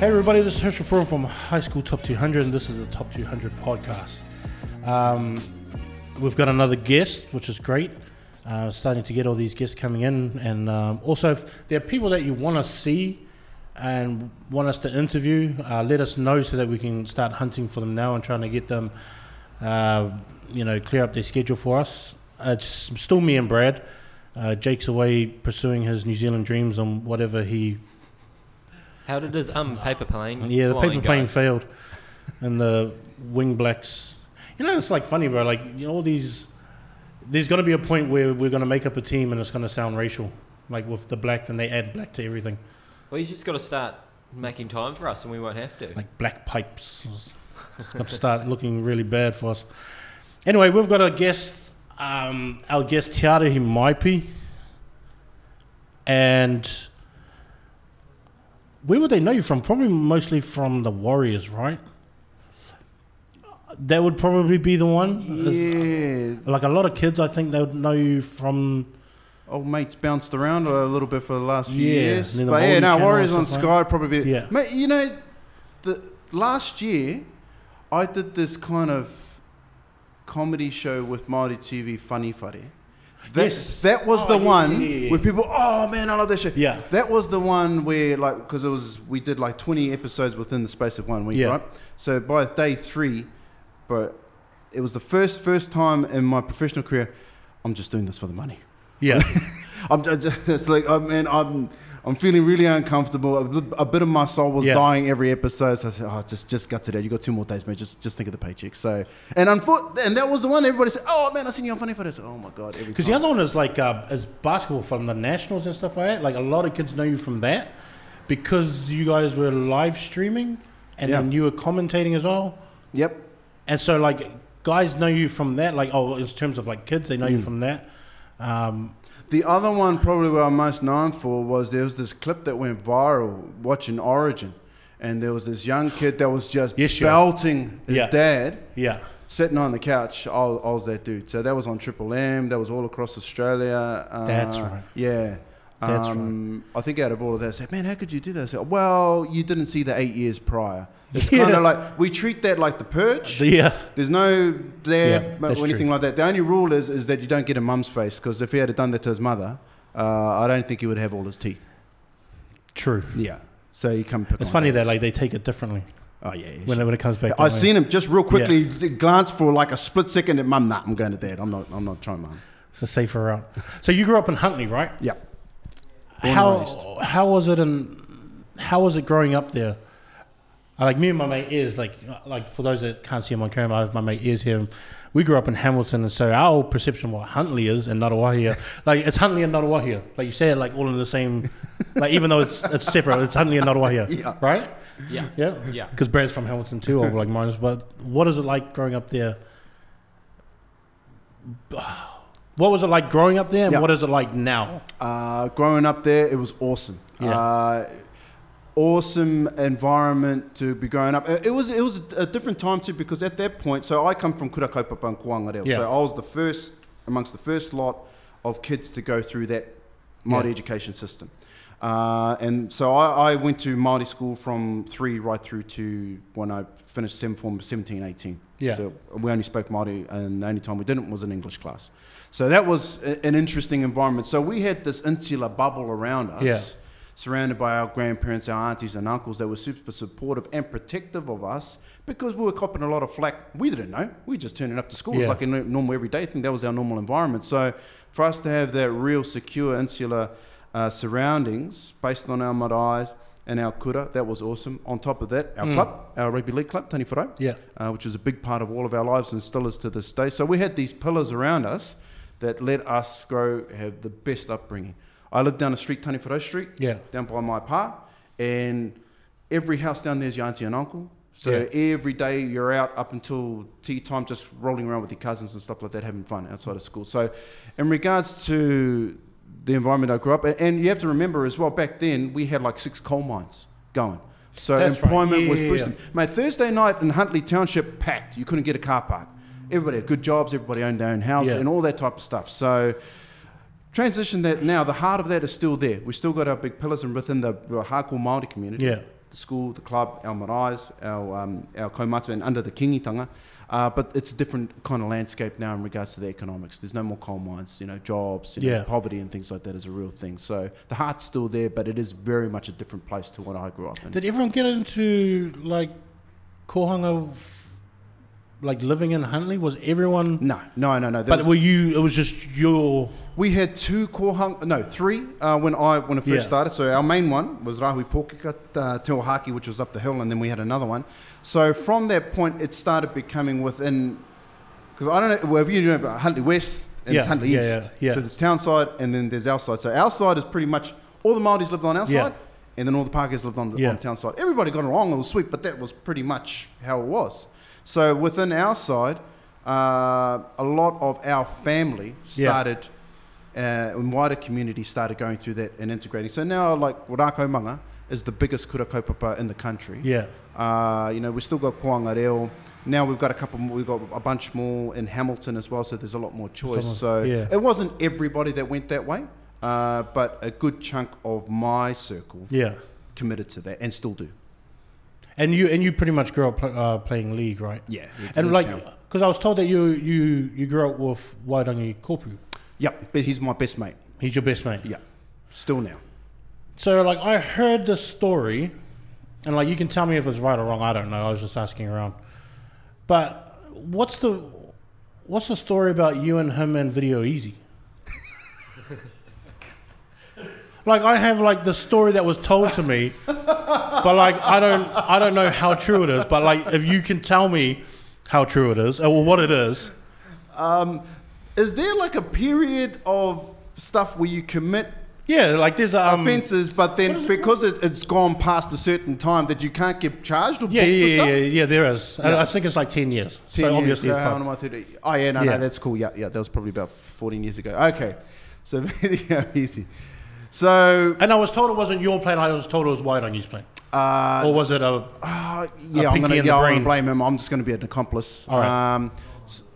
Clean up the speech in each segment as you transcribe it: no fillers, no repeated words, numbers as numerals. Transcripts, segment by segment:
Hey everybody, this is Herschel Froome from High School Top 200, and this is the Top 200 podcast. We've got another guest, which is great. Starting to get all these guests coming in, and also if there are people that you want to see and want us to interview, let us know so that we can start hunting for them now and trying to get them, clear up their schedule for us. It's still me and Brad. Jake's away pursuing his New Zealand dreams on whatever he... How did his paper plane? Yeah, the paper plane failed, and the wing blacks. It's like funny, bro. Like all these, there's got to be a point where we're going to make up a team, and it's going to sound racial, like with the black. Then they add black to everything. Well, you just got to start making time for us, and we won't have to. Like black pipes. It's going to start looking really bad for us. Anyway, we've got a guest. Our guest Arahi Maipi, and. Where would they know you from? Probably mostly from the Warriors, right? That would probably be the one. Yeah. Like a lot of kids, I think they would know you from... Old mates bounced around a little bit for the last few years. But Warriors on Sky probably... Yeah. Mate, the last year, I did this kind of comedy show with Māori TV, Funny Whare. That was the one where people, oh man, I love that show. Yeah. That was the one where, like, because we did like 20 episodes within the space of 1 week, right? So by day 3, bro, it was the first time in my professional career, I'm just doing this for the money. Yeah. It's like, I'm feeling really uncomfortable. A bit of my soul was dying every episode. So I said, just guts it out. You got 2 more days, mate. Just think of the paycheck. So, and that was the one everybody said, oh man, I seen you on Funny Whare. I said, oh my God. Because the other one is like, is basketball from the Nationals and stuff like that. Like a lot of kids know you from that because you guys were live streaming and then you were commentating as well. Yep. And so like guys know you from that. Like, in terms of like kids, they know you from that. The other one probably where I'm most known for was there was this clip that went viral watching Origin, and there was this young kid that was just belting his dad, sitting on the couch. I was that dude. So that was on Triple M. That was all across Australia. That's right. Yeah. That's right. I think out of all of that, I said, man, how could you do that? I said, well, you didn't see the 8 years prior. It's kind of like, we treat that like the purge. There's no dab or anything like that. The only rule is that you don't get a mum's face, because if he had done that to his mother, I don't think he would have all his teeth. True. Yeah. So you come pick It's funny that like they take it differently. Oh, yeah. When it comes back. I've seen him just real quickly glance for like a split second at mum, I'm going to dad. I'm not trying mum. It's a safer route. So you grew up in Huntley, right? Yeah. How was it growing up there? Like me and my mate Iz, like for those that can't see him on camera, I have my mate Iz here. We grew up in Hamilton, and so our perception of what Huntley is and Ngaruawahia, like it's Huntley and Ngaruawahia. Like you say it like all in the same, like even though it's separate, it's Huntley and Ngaruawahia, right? Yeah. Because Brad's from Hamilton too, or like mine is. But what is it like growing up there? What was it like growing up there, and what is it like now? Growing up there, it was awesome. Awesome environment to be growing up. It was a different time too, because at that point, so I come from Kura Kaupapa and Kuangareo, so I was the first amongst the first lot of kids to go through that Māori education system. And so I went to Māori school from 3 right through to when I finished 7th form, 17, 18. So we only spoke Māori, and the only time we didn't was in English class. So that was an interesting environment. So we had this insular bubble around us, surrounded by our grandparents, our aunties and uncles that were super supportive and protective of us, because we were copping a lot of flack. We didn't know. We just turning up to school. It's like a normal everyday thing. That was our normal environment. So for us to have that real secure insular surroundings based on our marae and our kura, that was awesome. On top of that, our club, our Rugby League club, Tahi which was a big part of all of our lives and still is to this day. So we had these pillars around us that let us grow, have the best upbringing. I lived down the street, Tani Whare Street, down by my pa, and every house down there is your auntie and uncle. So every day you're out up until tea time, just rolling around with your cousins and stuff like that, having fun outside of school. So in regards to the environment I grew up in, and you have to remember as well, back then we had like 6 coal mines going. So employment was boosting. Mate, Thursday night in Huntley Township, packed. You couldn't get a car park. Everybody had good jobs, everybody owned their own house and all that type of stuff. So transition that now, the heart of that is still there. We still got our big pillars, and within the hardcore Māori community, school, the club, our marais, our kaumatu, and under the kingitanga. But it's a different kind of landscape now in regards to the economics. There's no more coal mines, jobs, poverty and things like that is a real thing. So the heart's still there, but it is very much a different place to what I grew up in. Did everyone get into like kohanga, like living in Huntley? Was everyone? No. But were you? It was just your. We had three when I first started. So our main one was Rahui Pōkeka, Te Ohaki, which was up the hill, and then we had another one. So from that point, it started becoming within, because I don't know, well, if you know about Huntley West and it's Huntley East. So there's town side and then there's our side. So our side is pretty much, all the Māoris lived on our side and then all the Pākehās lived on the town side. Everybody got along, it was sweet, but that was pretty much how it was. So within our side, a lot of our family started, and wider community started going through that and integrating. So now, like, Rākaumanga is the biggest kura kaupapa in the country. We've still got Koanga Reo. Now we've got a bunch more in Hamilton as well, so there's a lot more choice. It wasn't everybody that went that way, but a good chunk of my circle committed to that and still do. And you pretty much grew up playing league, right? Yeah. And like, because I was told that you grew up with Wairangi Kopu. Yep, but he's my best mate. He's your best mate? Yeah, still now. So like, I heard the story, and like, you can tell me if it's right or wrong, I don't know, I was just asking around. But what's the story about you and him and Video Easy? Like, I have like the story that was told to me, but like, I don't know how true it is, but like, if you can tell me how true it is, or what it is. Is there like a period of stuff where you commit like there's offences, but then because it's gone past a certain time that you can't get charged or booked for stuff? Yeah, there is. I think it's like 10 years. 10 years, obviously so how am I 30? Oh yeah, no, that's cool. Yeah, that was probably about 14 years ago. Okay, so Video Easy. So, and I was told it wasn't your plane. I was told it was Wairangi's plane. Or was it a I'm going to blame him. I'm just going to be an accomplice. All right.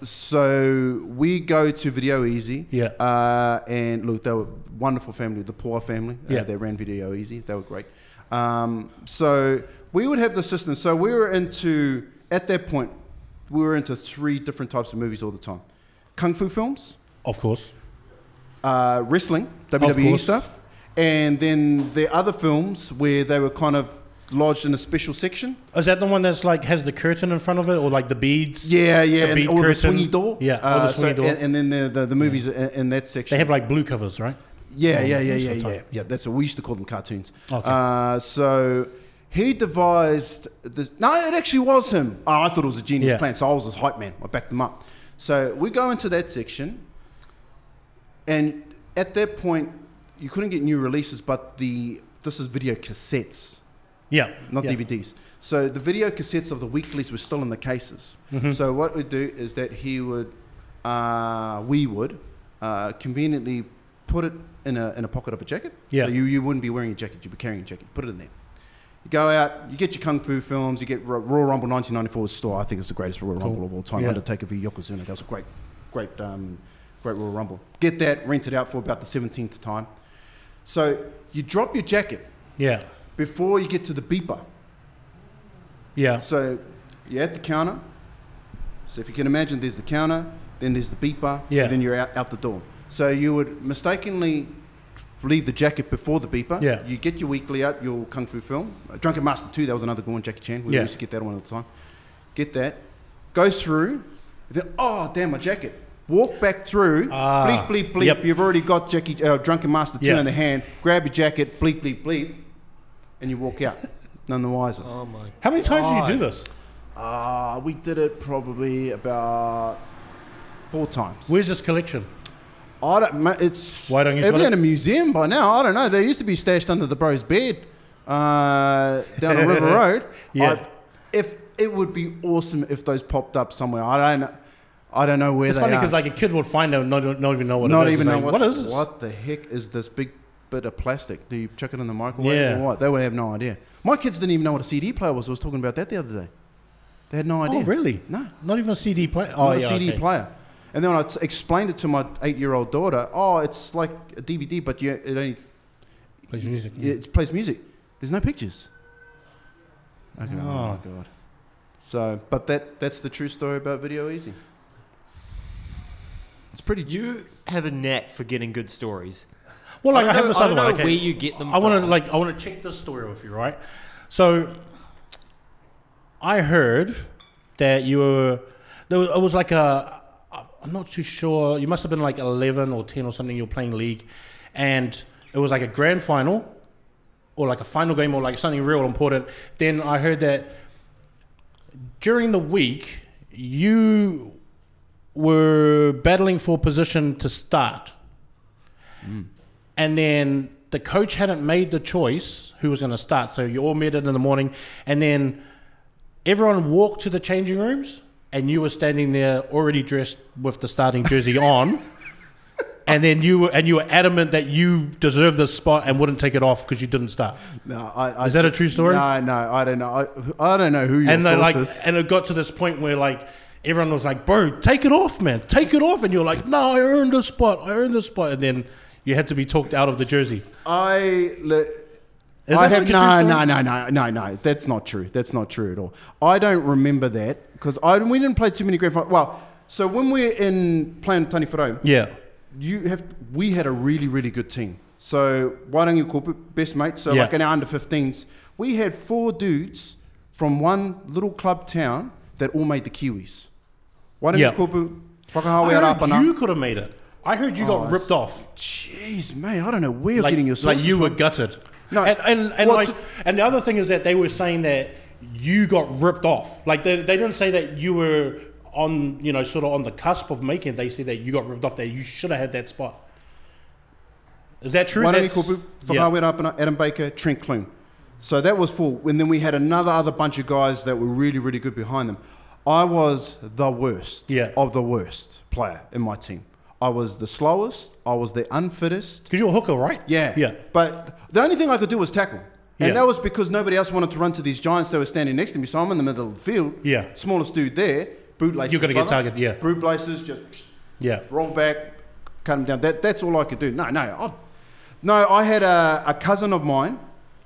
So we go to Video Easy. And look, they were wonderful family, the Poa family. They ran Video Easy. They were great. So we would have the system. So we were into, at that point, we were into 3 different types of movies all the time. Kung Fu films. Of course. Wrestling, WWE stuff. And then the other films where they were kind of lodged in a special section. Is that the one that's like has the curtain in front of it, or like the beads? Yeah, and the swingy door. Or the swingy door. And then the movies in that section. They have like blue covers, right? Yeah. That's what we used to call them, cartoons. Okay. So he devised this. No, it actually was him. Oh, I thought it was a genius plan, so I was his hype man. I backed them up. So we go into that section, and at that point, you couldn't get new releases, but this is video cassettes. Not DVDs. So the video cassettes of the weeklies were still in the cases. Mm-hmm. So what we'd do is that we would conveniently put it in a pocket of a jacket. So you wouldn't be wearing a jacket, you'd be carrying a jacket. Put it in there. You go out, you get your Kung Fu films, you get Royal Rumble 1994 store. I think it's the greatest Royal Rumble of all time. Undertaker v Yokozuna. That was a great Royal Rumble. Get that, rent it out for about the 17th time. So you drop your jacket before you get to the beeper. So you're at the counter. So if you can imagine, there's the counter, then there's the beeper, and then you're out the door. So you would mistakenly leave the jacket before the beeper. You get your weekly out, your Kung Fu film. Drunken Master 2, that was another good one, Jackie Chan. We used to get that one all the time. Get that. Go through. Then, oh, damn, my jacket. Walk back through, bleep, bleep, bleep. Yep. You've already got Drunken Master 2 in the hand. Grab your jacket, bleep, bleep, bleep, and you walk out. None the wiser. Oh my! How many times did you do this? We did it probably about 4 times. Where's this collection? It's it'd be in a museum by now. I don't know. They used to be stashed under the bro's bed down on River Road. If it would be awesome if those popped up somewhere. I don't know where it's they are. It's funny because like a kid would find out and not even know what not it is. Even know what is this? What the heck is this big bit of plastic? Do you chuck it in the microwave or what? They would have no idea. My kids didn't even know what a CD player was. I was talking about that the other day. They had no idea. Oh, really? No. Not even a CD player? Not a CD player. And then when I explained it to my 8-year-old daughter, it's like a DVD, but it only... Plays music. It plays music. There's no pictures. Okay. Oh God. So, but that's the true story about Video Easy. It's pretty. You have a knack for getting good stories. Well, like I have this other one. Okay. Where you get them? I want to check this story with you, right? So, I heard that you were. It was like I'm not too sure. You must have been like 11 or 10 or something. You were playing league, and it was like a grand final, or like a final game, or like something real important. Then I heard that during the week you were battling for position to start, and then the coach hadn't made the choice who was going to start. So you all met in the morning, and then everyone walked to the changing rooms, and you were standing there already dressed with the starting jersey on. And then you were adamant that you deserved this spot and wouldn't take it off because you didn't start. No, is that a true story? No, I don't know. I don't know who your source is. And it got to this point where like everyone was like, "Bro, take it off, man, take it off." And you're like, "No, I earned this spot. And then you had to be talked out of the jersey. No. That's not true. That's not true at all. I don't remember that because we didn't play too many grand finals. Well, so when we're playing Tani Wharau, yeah. We had a really, really good team. So Wairangi Kopu, best mates. So like in our under 15s, we had 4 dudes from one little club town that all made the Kiwis. Wairangi Kopu, Whakahawe Arapana. You could have made it. I heard you got ripped off. Jeez, mate, I don't know where you're getting your sources like you from. were gutted. No, and the other thing is that they were saying that you got ripped off. Like they didn't say that you were on, sort of on the cusp of making it. They said that you got ripped off, that you should have had that spot. Is that true? Wairangi Kopu, Whakahawe Arapana, Adam Baker, Trent Clune. So that was 4. And then we had other bunch of guys that were really, really good behind them. I was the worst of the worst player in my team. I was the slowest. I was the unfittest. Because you're a hooker, right? Yeah. But the only thing I could do was tackle. And that was because nobody else wanted to run to these giants that were standing next to me. So I'm in the middle of the field. Yeah. Smallest dude there. Bootlaces. You're going to get targeted, yeah. Bootlaces, just roll back, cut him down. That's all I could do. No, I had a cousin of mine,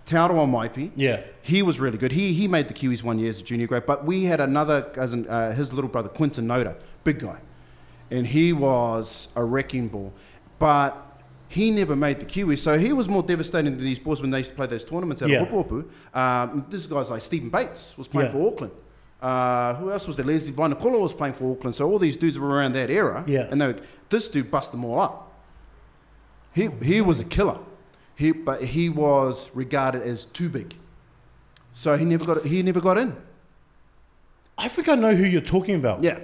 Arahi Maipi. Yeah. He was really good. He made the Kiwis 1 year as a junior grade. But we had another cousin, his little brother, Quinton Noda, big guy. And he was a wrecking ball. But he never made the Kiwis. So he was more devastating to these boys when they used to play those tournaments out of Hopopu. This guy's like Stephen Bates was playing for Auckland. Who else was there? Leslie Vinacola was playing for Auckland. So all these dudes were around that era. Yeah. And this dude bust them all up. He was a killer. But he was regarded as too big. So he never got in. I think I know who you're talking about. Yeah.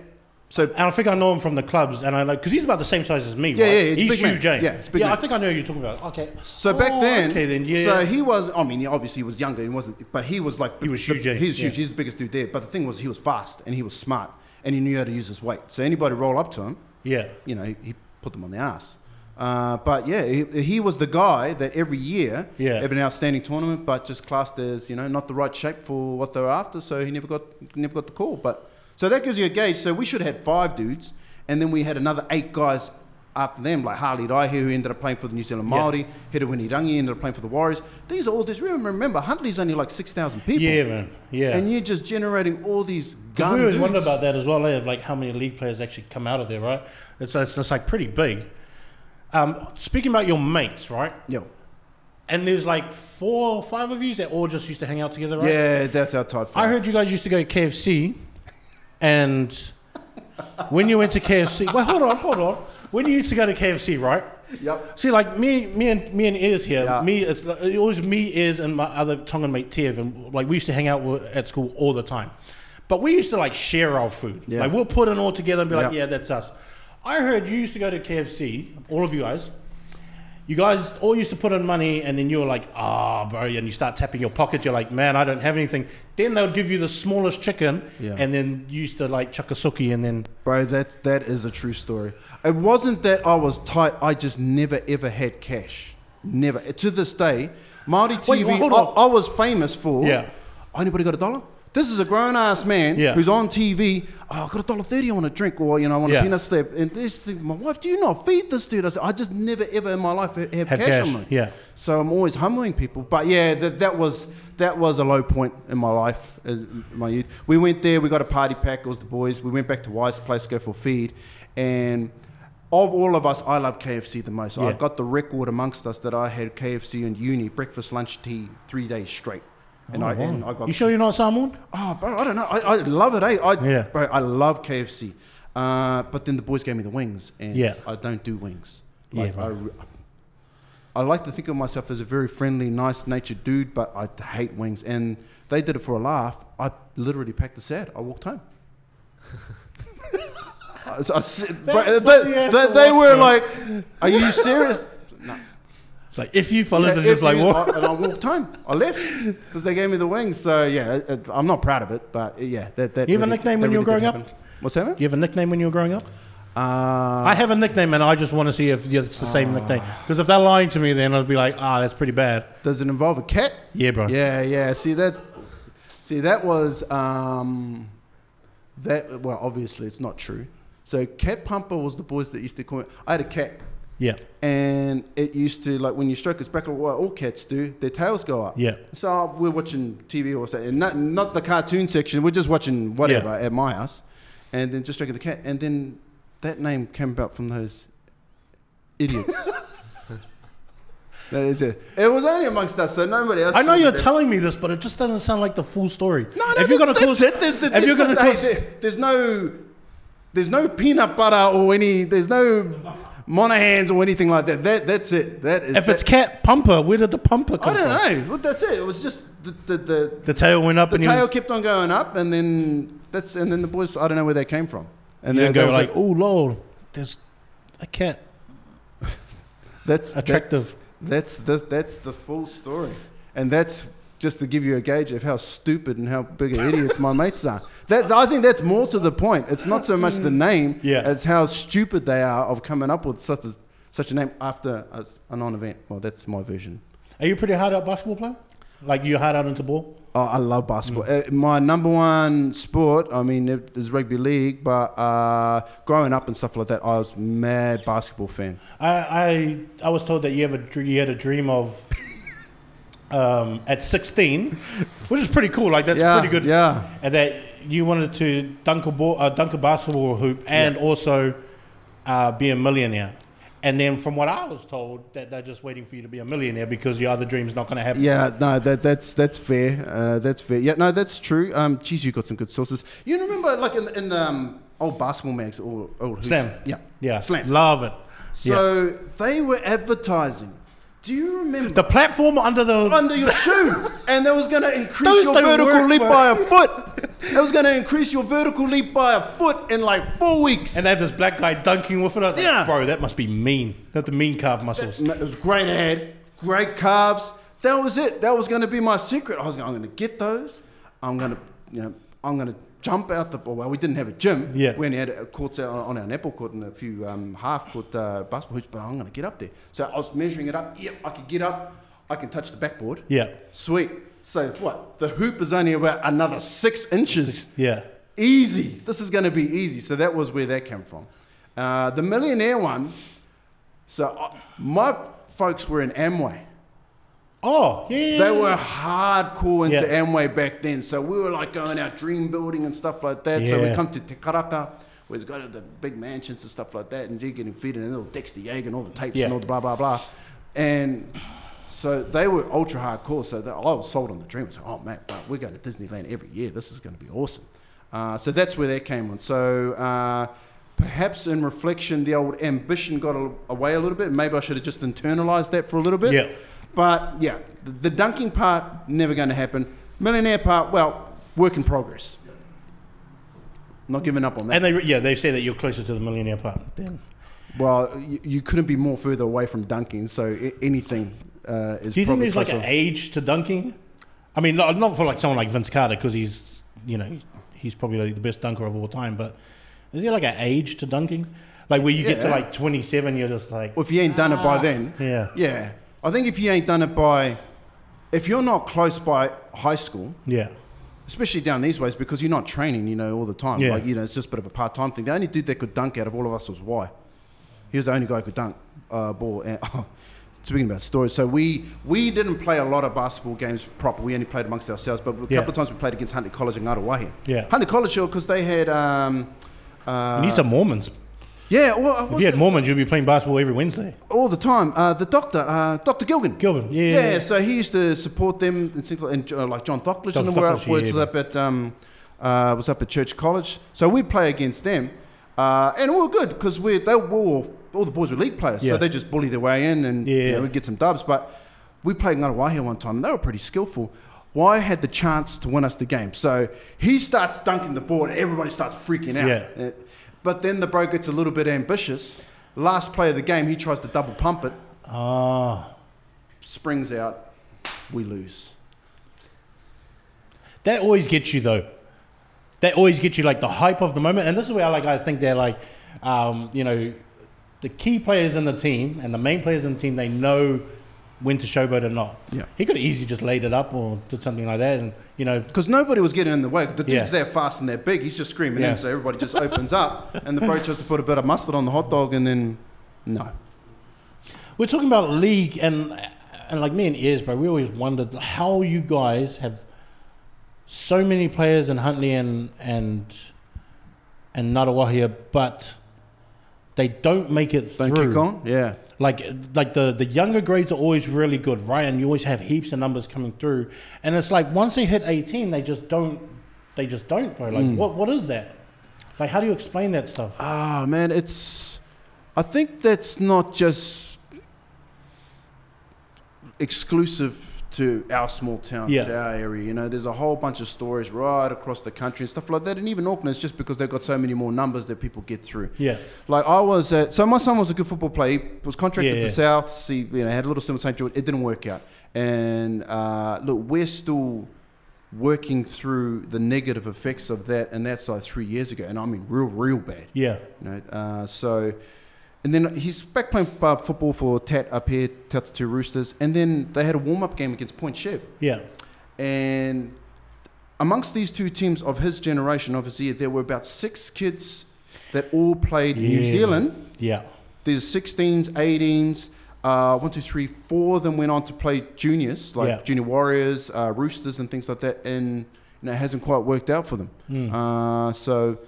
So, and I think I know him from the clubs, and I know because he's about the same size as me, right? Yeah, he's big huge, man. Yeah, it's big. Yeah, I think I know who you're talking about. Okay. So back then, so he was. I mean, obviously he was younger. He wasn't, but he was like. He was huge. He was huge. He's the biggest dude there. But the thing was, he was fast and he was smart and he knew how to use his weight. So anybody roll up to him, he put them on the ass. But he was the guy that every year, had an outstanding tournament, but just classed as not the right shape for what they were after. So he never got the call. But so that gives you a gauge. So we should have had 5 dudes, and then we had another 8 guys after them, like Harley Rai, who ended up playing for the New Zealand Māori. Herewini Rangi ended up playing for the Warriors. These are all just remember Huntley's only like 6,000 people. Yeah, man. Yeah. And you're just generating all these gun we always dudes. wonder about that as well, of like how many league players actually come out of there, right? It's like pretty big. Speaking about your mates, right? Yeah. And there's like 4 or 5 of you that all just used to hang out together, right? Yeah, that's our type 5. I heard you guys used to go to KFC, and when you went to KFC, well, hold on. When you used to go to KFC, right? Yep. See, like me and Iz here, it's always me, Iz, and my other Tongan mate Tev, and like we used to hang out at school all the time. But we used to like share our food. Yeah. Like we'll put it all together and be like, yeah, that's us. I heard you used to go to KFC, all of you guys. You guys all used to put in money, and then you were like, bro, and you start tapping your pocket. You're like, man, I don't have anything. Then they'll give you the smallest chicken, and then you used to like chuck a suki, and then... Bro, that is a true story. It wasn't that I was tight. I just never, ever had cash. Never. To this day, Māori TV, I was famous for... Yeah. Anybody got $1? This is a grown-ass man Yeah. who's on TV. Oh, I got $1.30 I want a drink, or I want a peanut slab. And this thing, my wife, do you not feed this dude? I said, I just never ever in my life have cash on me. Yeah. So I'm always humbling people. But yeah, that was a low point in my life, in my youth. We went there, we got a party pack, it was the boys. We went back to Wise Place to go for feed. And of all of us, I love KFC the most. I got the record amongst us that I had KFC in uni, breakfast, lunch, tea, 3 days straight. And I got. You sure you're not Samoan? Oh, bro, I don't know. I love it, eh? Bro, I love KFC. But then the boys gave me the wings, and I don't do wings. Like, I like to think of myself as a very friendly, nice-natured dude, but I hate wings. And they did it for a laugh. I literally packed a sad. I walked home. They were like, "Are you serious?" No. It's like, if you fellas are just like, what? And I walked home. I left because they gave me the wings. So yeah, I'm not proud of it, but yeah. That you have a nickname when you were growing up? What's that? Do you have a nickname when you were growing up? I have a nickname, and I just want to see if it's the same nickname. Because if they're lying to me, then I'd be like, that's pretty bad. Does it involve a cat? Yeah, bro. Yeah. See, that was that. Well, obviously, it's not true. So Cat Pumper was the boys that used to call me. I had a cat. Yeah. And it used to, like, when you stroke its back, like what all cats do, their tails go up. Yeah. So we're watching TV or something, and not the cartoon section, we're just watching whatever at my house, and then just stroking the cat, and then that name came about from those idiots. That is it. It was only amongst us, so nobody else. I know you're telling me this, but it just doesn't sound like the full story. No, if you're gonna cause it, there's no peanut butter or there's no Monahans or anything like that. That's it. That is. If it's Cat Pumper, where did the pumper come from? I don't know. Well, that's it. It was just the tail went up. The tail kept on going up, and then the boys. I don't know where they came from. And they go like, "Oh Lord, there's a cat." That's attractive. That's the full story, and that's just to give you a gauge of how stupid and how big of idiots my mates are. I think that's more to the point. It's not so much the name as how stupid they are of coming up with such a name after a non-event. Well, that's my version. Are you a pretty hard out basketball player? Like, you hard out into ball? Oh, I love basketball. My number one sport, I mean, it is rugby league, but growing up and stuff like that, I was mad basketball fan. I was told that you had a dream of at 16, which is pretty cool. Like, that's pretty good. Yeah. And that you wanted to dunk a basketball hoop and also be a millionaire. And then from what I was told, that they're just waiting for you to be a millionaire because your other dream's not going to happen. Yeah, no, that's fair. That's fair. Yeah, no, that's true. Geez, you got some good sources. You remember, like, in the old basketball mags, old hoops? Slam. Yeah. Slam. Love it. So they were advertising. Do you remember the platform under your shoe, and that was going to increase your vertical leap by a foot? It was going to increase your vertical leap by a foot in like 4 weeks. And they have this black guy dunking with it. I was like, bro, that must be mean. That's the mean calf muscles. It was great ad, great calves. That was it. That was going to be my secret. I'm going to get those. I'm going to jump out the ball. Well, we didn't have a gym. Yeah. We only had courts out on our netball court and a few half-court basketball hoops, but I'm going to get up there. So I was measuring it up. Yep, I could get up. I can touch the backboard. Yeah. Sweet. So what? The hoop is only about another 6 inches. Yeah. Easy. This is going to be easy. So that was where that came from. The millionaire one. So my folks were in Amway. Oh, yeah. They were hardcore into Amway back then. So we were like going out dream building and stuff like that. Yeah. So we come to Te Karaka, where we go to the big mansions and stuff like that, and you're getting feeding and little Dexter Yeager and all the tapes and all the blah, blah, blah. And so they were ultra hardcore. So I was sold on the dream. I was like, oh, man, we're going to Disneyland every year. This is going to be awesome. So that's where that came on. So perhaps in reflection, the old ambition got away a little bit. Maybe I should have just internalized that for a little bit. Yeah. But yeah, the dunking part, never going to happen. Millionaire part, well, work in progress. Not giving up on that. And they say that you're closer to the millionaire part then. Well, you couldn't be more further away from dunking, so anything is. Do you think there's like an age to dunking? I mean, not for like someone like Vince Carter, because he's probably like the best dunker of all time, but is there like an age to dunking? Like where you get to like 27, you're just like... Well, if you ain't done it by then... Yeah. Yeah. I think if you ain't done it by... If you're not close by high school... Yeah. especially down these ways, because you're not training, all the time. Yeah. Like, it's just a bit of a part-time thing. The only dude that could dunk out of all of us was Y. He was the only guy who could dunk ball. And, speaking about stories, so we didn't play a lot of basketball games proper. We only played amongst ourselves, but a couple of times we played against Huntley College and Arahi. Yeah. Huntley College, because they had... you need some Mormons. Yeah, well, if you had Mormons, you'd be playing basketball every Wednesday. All the time. The doctor, Dr. Gilgan. Gilgan, yeah. Yeah, so he used to support them, and like John Thockledge and them was up at Church College. So we'd play against them, and we were good because all the boys were league players, so they just bully their way in, and we'd get some dubs. But we played Ngarawahi one time, and they were pretty skillful. Y had the chance to win us the game, so he starts dunking the ball, and everybody starts freaking out. Yeah. But then the bro gets a little bit ambitious. Last play of the game, he tries to double pump it. Springs out. We lose. That always gets you, though. That always gets you, like, the hype of the moment. And this is where I think they're, like, the key players in the team and the main players in the team, they know when to showboat or not. Yeah. He could have easily just laid it up or did something like that, and because nobody was getting in the way. The dude's there fast and they're big. He's just screaming in, so everybody just opens up, and the bro tries to put a bit of mustard on the hot dog, and then no. We're talking about league, and like me and Ears, bro, we always wondered how you guys have so many players in Huntley and Ngaruawahia, but they don't make it through. Don't kick on? Yeah. Like the younger grades are always really good, right? And you always have heaps of numbers coming through. And it's like once they hit 18, they just don't, bro. Like what is that? Like, how do you explain that stuff? Man, I think that's not just exclusive to our small town, to our area. There's a whole bunch of stories right across the country and stuff like that. And even Auckland, it's just because they've got so many more numbers that people get through. Yeah. Like so my son was a good football player. He was contracted to South. He had a little similar St. George. It didn't work out. And look, we're still working through the negative effects of that. And that's like 3 years ago. And I mean, real bad. Yeah. And then he's back playing football for Tat up here, Tatatu Roosters. And then they had a warm-up game against Point Chev. Yeah. And amongst these two teams of his generation, obviously, there were about 6 kids that all played New Zealand. Yeah. There's 16s, 18s. 1, 2, 3, 4 of them went on to play juniors, like Junior Warriors, Roosters and things like that. And it hasn't quite worked out for them. So...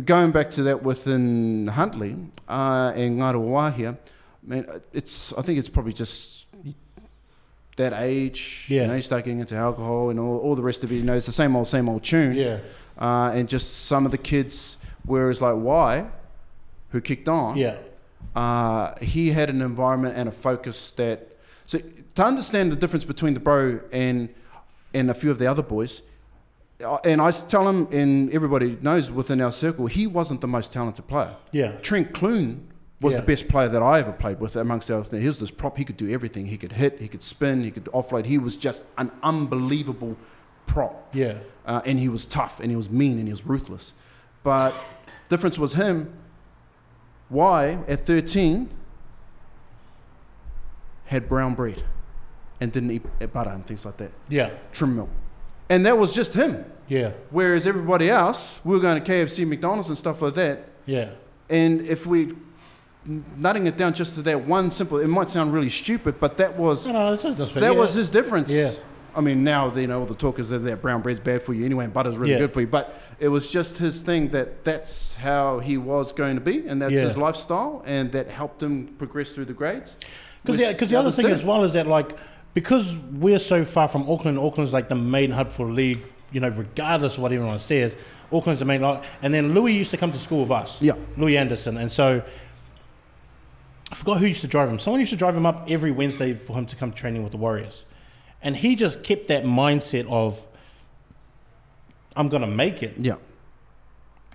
Going back to that within Huntley and Ngaruawahia, man, I think it's probably just that age. Yeah. You start getting into alcohol and all the rest of it. It's the same old tune. Yeah. And just some of the kids, whereas like Y, who kicked on. Yeah. He had an environment and a focus that. So to understand the difference between the bro and a few of the other boys. And I tell him, and everybody knows within our circle, he wasn't the most talented player. Yeah. Trent Clune was the best player that I ever played with amongst our. He was this prop. He could do everything. He could hit. He could spin. He could offload. He was just an unbelievable prop. Yeah. And he was tough, and he was mean, and he was ruthless. But difference was him. Y at 13 had brown bread, and didn't eat butter and things like that. Yeah. Trim milk. And that was just him. Yeah. Whereas everybody else, we were going to KFC, McDonald's and stuff like that. Yeah. And if we nutting it down just to that one simple, it might sound really stupid, but that was was his difference. Yeah. I mean, now all the talk is that brown bread's bad for you anyway, and butter's really good for you. But it was just his thing that's how he was going to be, and that's his lifestyle, and that helped him progress through the grades. Because the other thing as well is that because we're so far from Auckland, Auckland's like the main hub for league, regardless of what everyone says, Auckland's the main hub. And then Louis used to come to school with us. Yeah. Louis Anderson. And so I forgot who used to drive him. Someone used to drive him up every Wednesday for him to come training with the Warriors. And he just kept that mindset of, I'm going to make it. Yeah.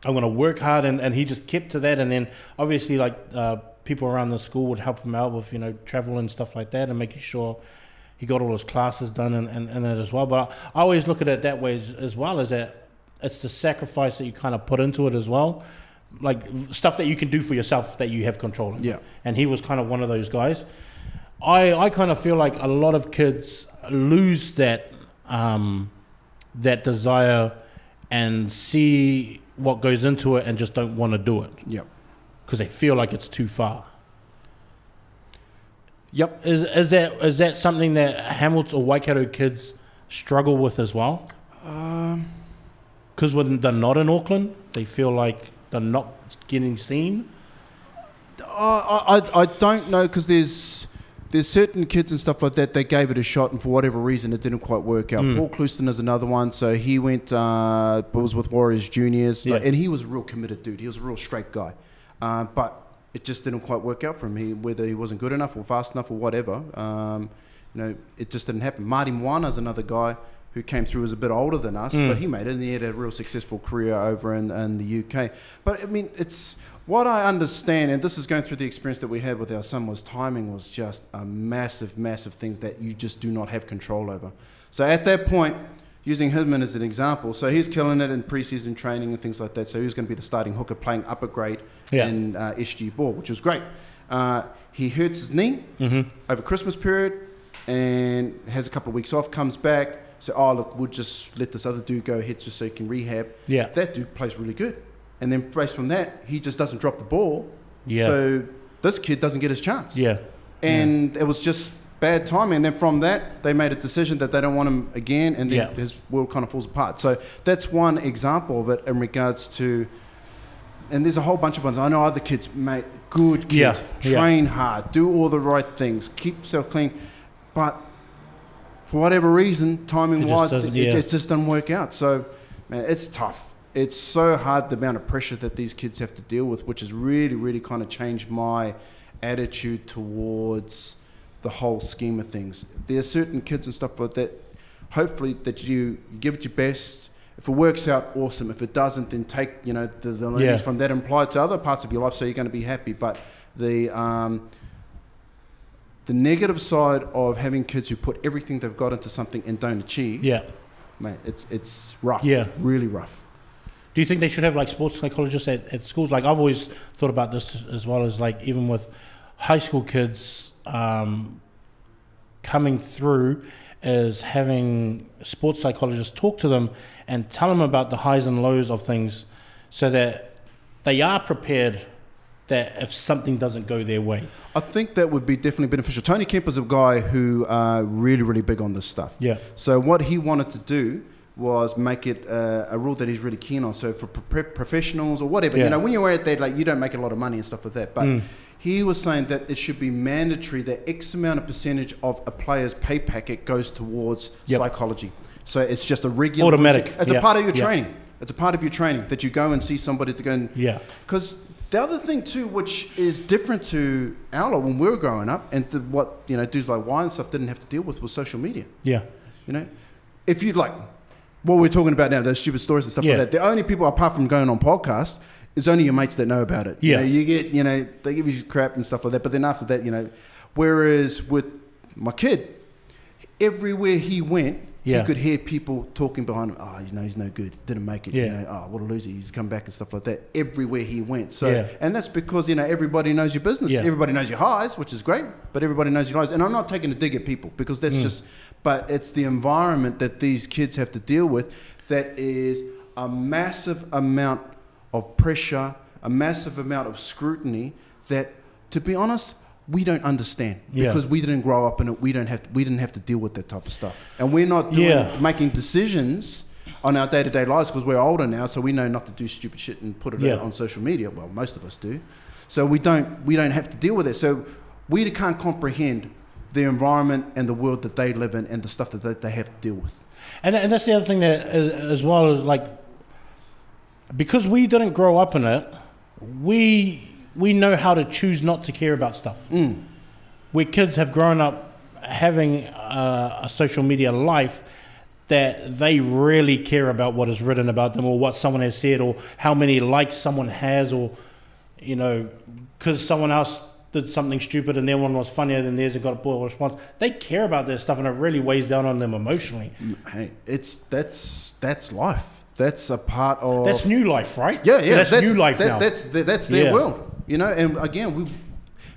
I'm going to work hard. And he just kept to that. And then obviously people around the school would help him out with, travel and stuff like that and making sure he got all his classes done and that as well. But I always look at it that way as well, as that it's the sacrifice that you kind of put into it as well. Like stuff that you can do for yourself that you have control of. Yeah. And he was kind of one of those guys. I kind of feel like a lot of kids lose that that desire and see what goes into it and just don't want to do it. Yep. Because they feel like it's too far. Yep. Is that something that Hamilton or Waikato kids struggle with as well? Because when they're not in Auckland, they feel like they're not getting seen. I don't know, because there's certain kids and stuff like that. They gave it a shot, and for whatever reason, it didn't quite work out. Paul Clouston is another one. So he went, was with Warriors Juniors, and he was a real committed dude. He was a real straight guy, but it just didn't quite work out for him. Whether he wasn't good enough or fast enough or whatever, it just didn't happen. Marty Moana is another guy who came through, as a bit older than us, but he made it, and he had a real successful career over in the UK. But I mean, it's what I understand, and this is going through the experience that we had with our son, was timing was just a massive, massive thing that you just do not have control over. So at that point, using him as an example, so he's killing it in pre-season training and things like that. So he was going to be the starting hooker playing upper grade in SG ball, which was great. He hurts his knee over Christmas period and has a couple of weeks off, comes back. So, look, we'll just let this other dude go ahead just so he can rehab. Yeah. That dude plays really good. And then based from that, he just doesn't drop the ball. Yeah. So this kid doesn't get his chance. Yeah. And it was just bad timing. And then from that, they made a decision that they don't want him again. And then his world kind of falls apart. So that's one example of it in regards to, and there's a whole bunch of ones. I know other kids, mate, good kids, train hard, do all the right things, keep yourself clean. But for whatever reason, timing-wise, it just doesn't work out. So, man, it's tough. It's so hard, the amount of pressure that these kids have to deal with, which has really, really kind of changed my attitude towards the whole scheme of things. There are certain kids and stuff like that, hopefully, that you give it your best. If it works out, awesome. If it doesn't, then take the learnings from that and apply it to other parts of your life, so you're going to be happy. But the negative side of having kids who put everything they've got into something and don't achieve, mate, it's rough. Yeah, really rough. Do you think they should have like sports psychologists at schools? Like I've always thought about this, as well as like even with high school kids coming through, is having sports psychologists talk to them and tell them about the highs and lows of things, so that they are prepared that if something doesn't go their way. I think that would be definitely beneficial. Tony Kemper's a guy who really, really big on this stuff. Yeah. So what he wanted to do was make it a rule that he's really keen on. So for professionals or whatever, when you're at that, like, you don't make a lot of money and stuff like that. But he was saying that it should be mandatory that X amount of percentage of a player's pay packet goes towards psychology. So it's just a regular automatic. It's a part of your training. It's a part of your training that you go and see somebody to go and because the other thing too, which is different to our lot when we were growing up, and what dudes like Y and stuff didn't have to deal with, was social media. Yeah. If you'd like what we're talking about now, those stupid stories and stuff like that, the only people apart from going on podcasts, it's only your mates that know about it. Yeah. You get, they give you crap and stuff like that, but then after that, whereas with my kid, everywhere he went, he could hear people talking behind him. Oh, he's no good. Didn't make it. Oh, what a loser. He's come back and stuff like that. Everywhere he went. So, and that's because everybody knows your business. Everybody knows your highs, which is great. But everybody knows your lows. And I'm not taking a dig at people, because that's just. But it's the environment that these kids have to deal with that is a massive amount of pressure, a massive amount of scrutiny that, to be honest, we don't understand, because we didn't grow up in it. We didn't have to deal with that type of stuff, and we're not making decisions on our day-to-day lives because we're older now, so we know not to do stupid shit and put it out on social media. Well, most of us do, so we don't have to deal with it. So we can't comprehend the environment and the world that they live in and the stuff that they have to deal with. And that's the other thing that, as well as like, because we didn't grow up in it, we know how to choose not to care about stuff. Where kids have grown up having a social media life that they really care about what is written about them, or what someone has said, or how many likes someone has, or because someone else did something stupid and their one was funnier than theirs and got a poor response. They care about their stuff, and it really weighs down on them emotionally. Hey, that's life. That's a part of... That's new life, right? Yeah. So that's new life now. That's their world, And again,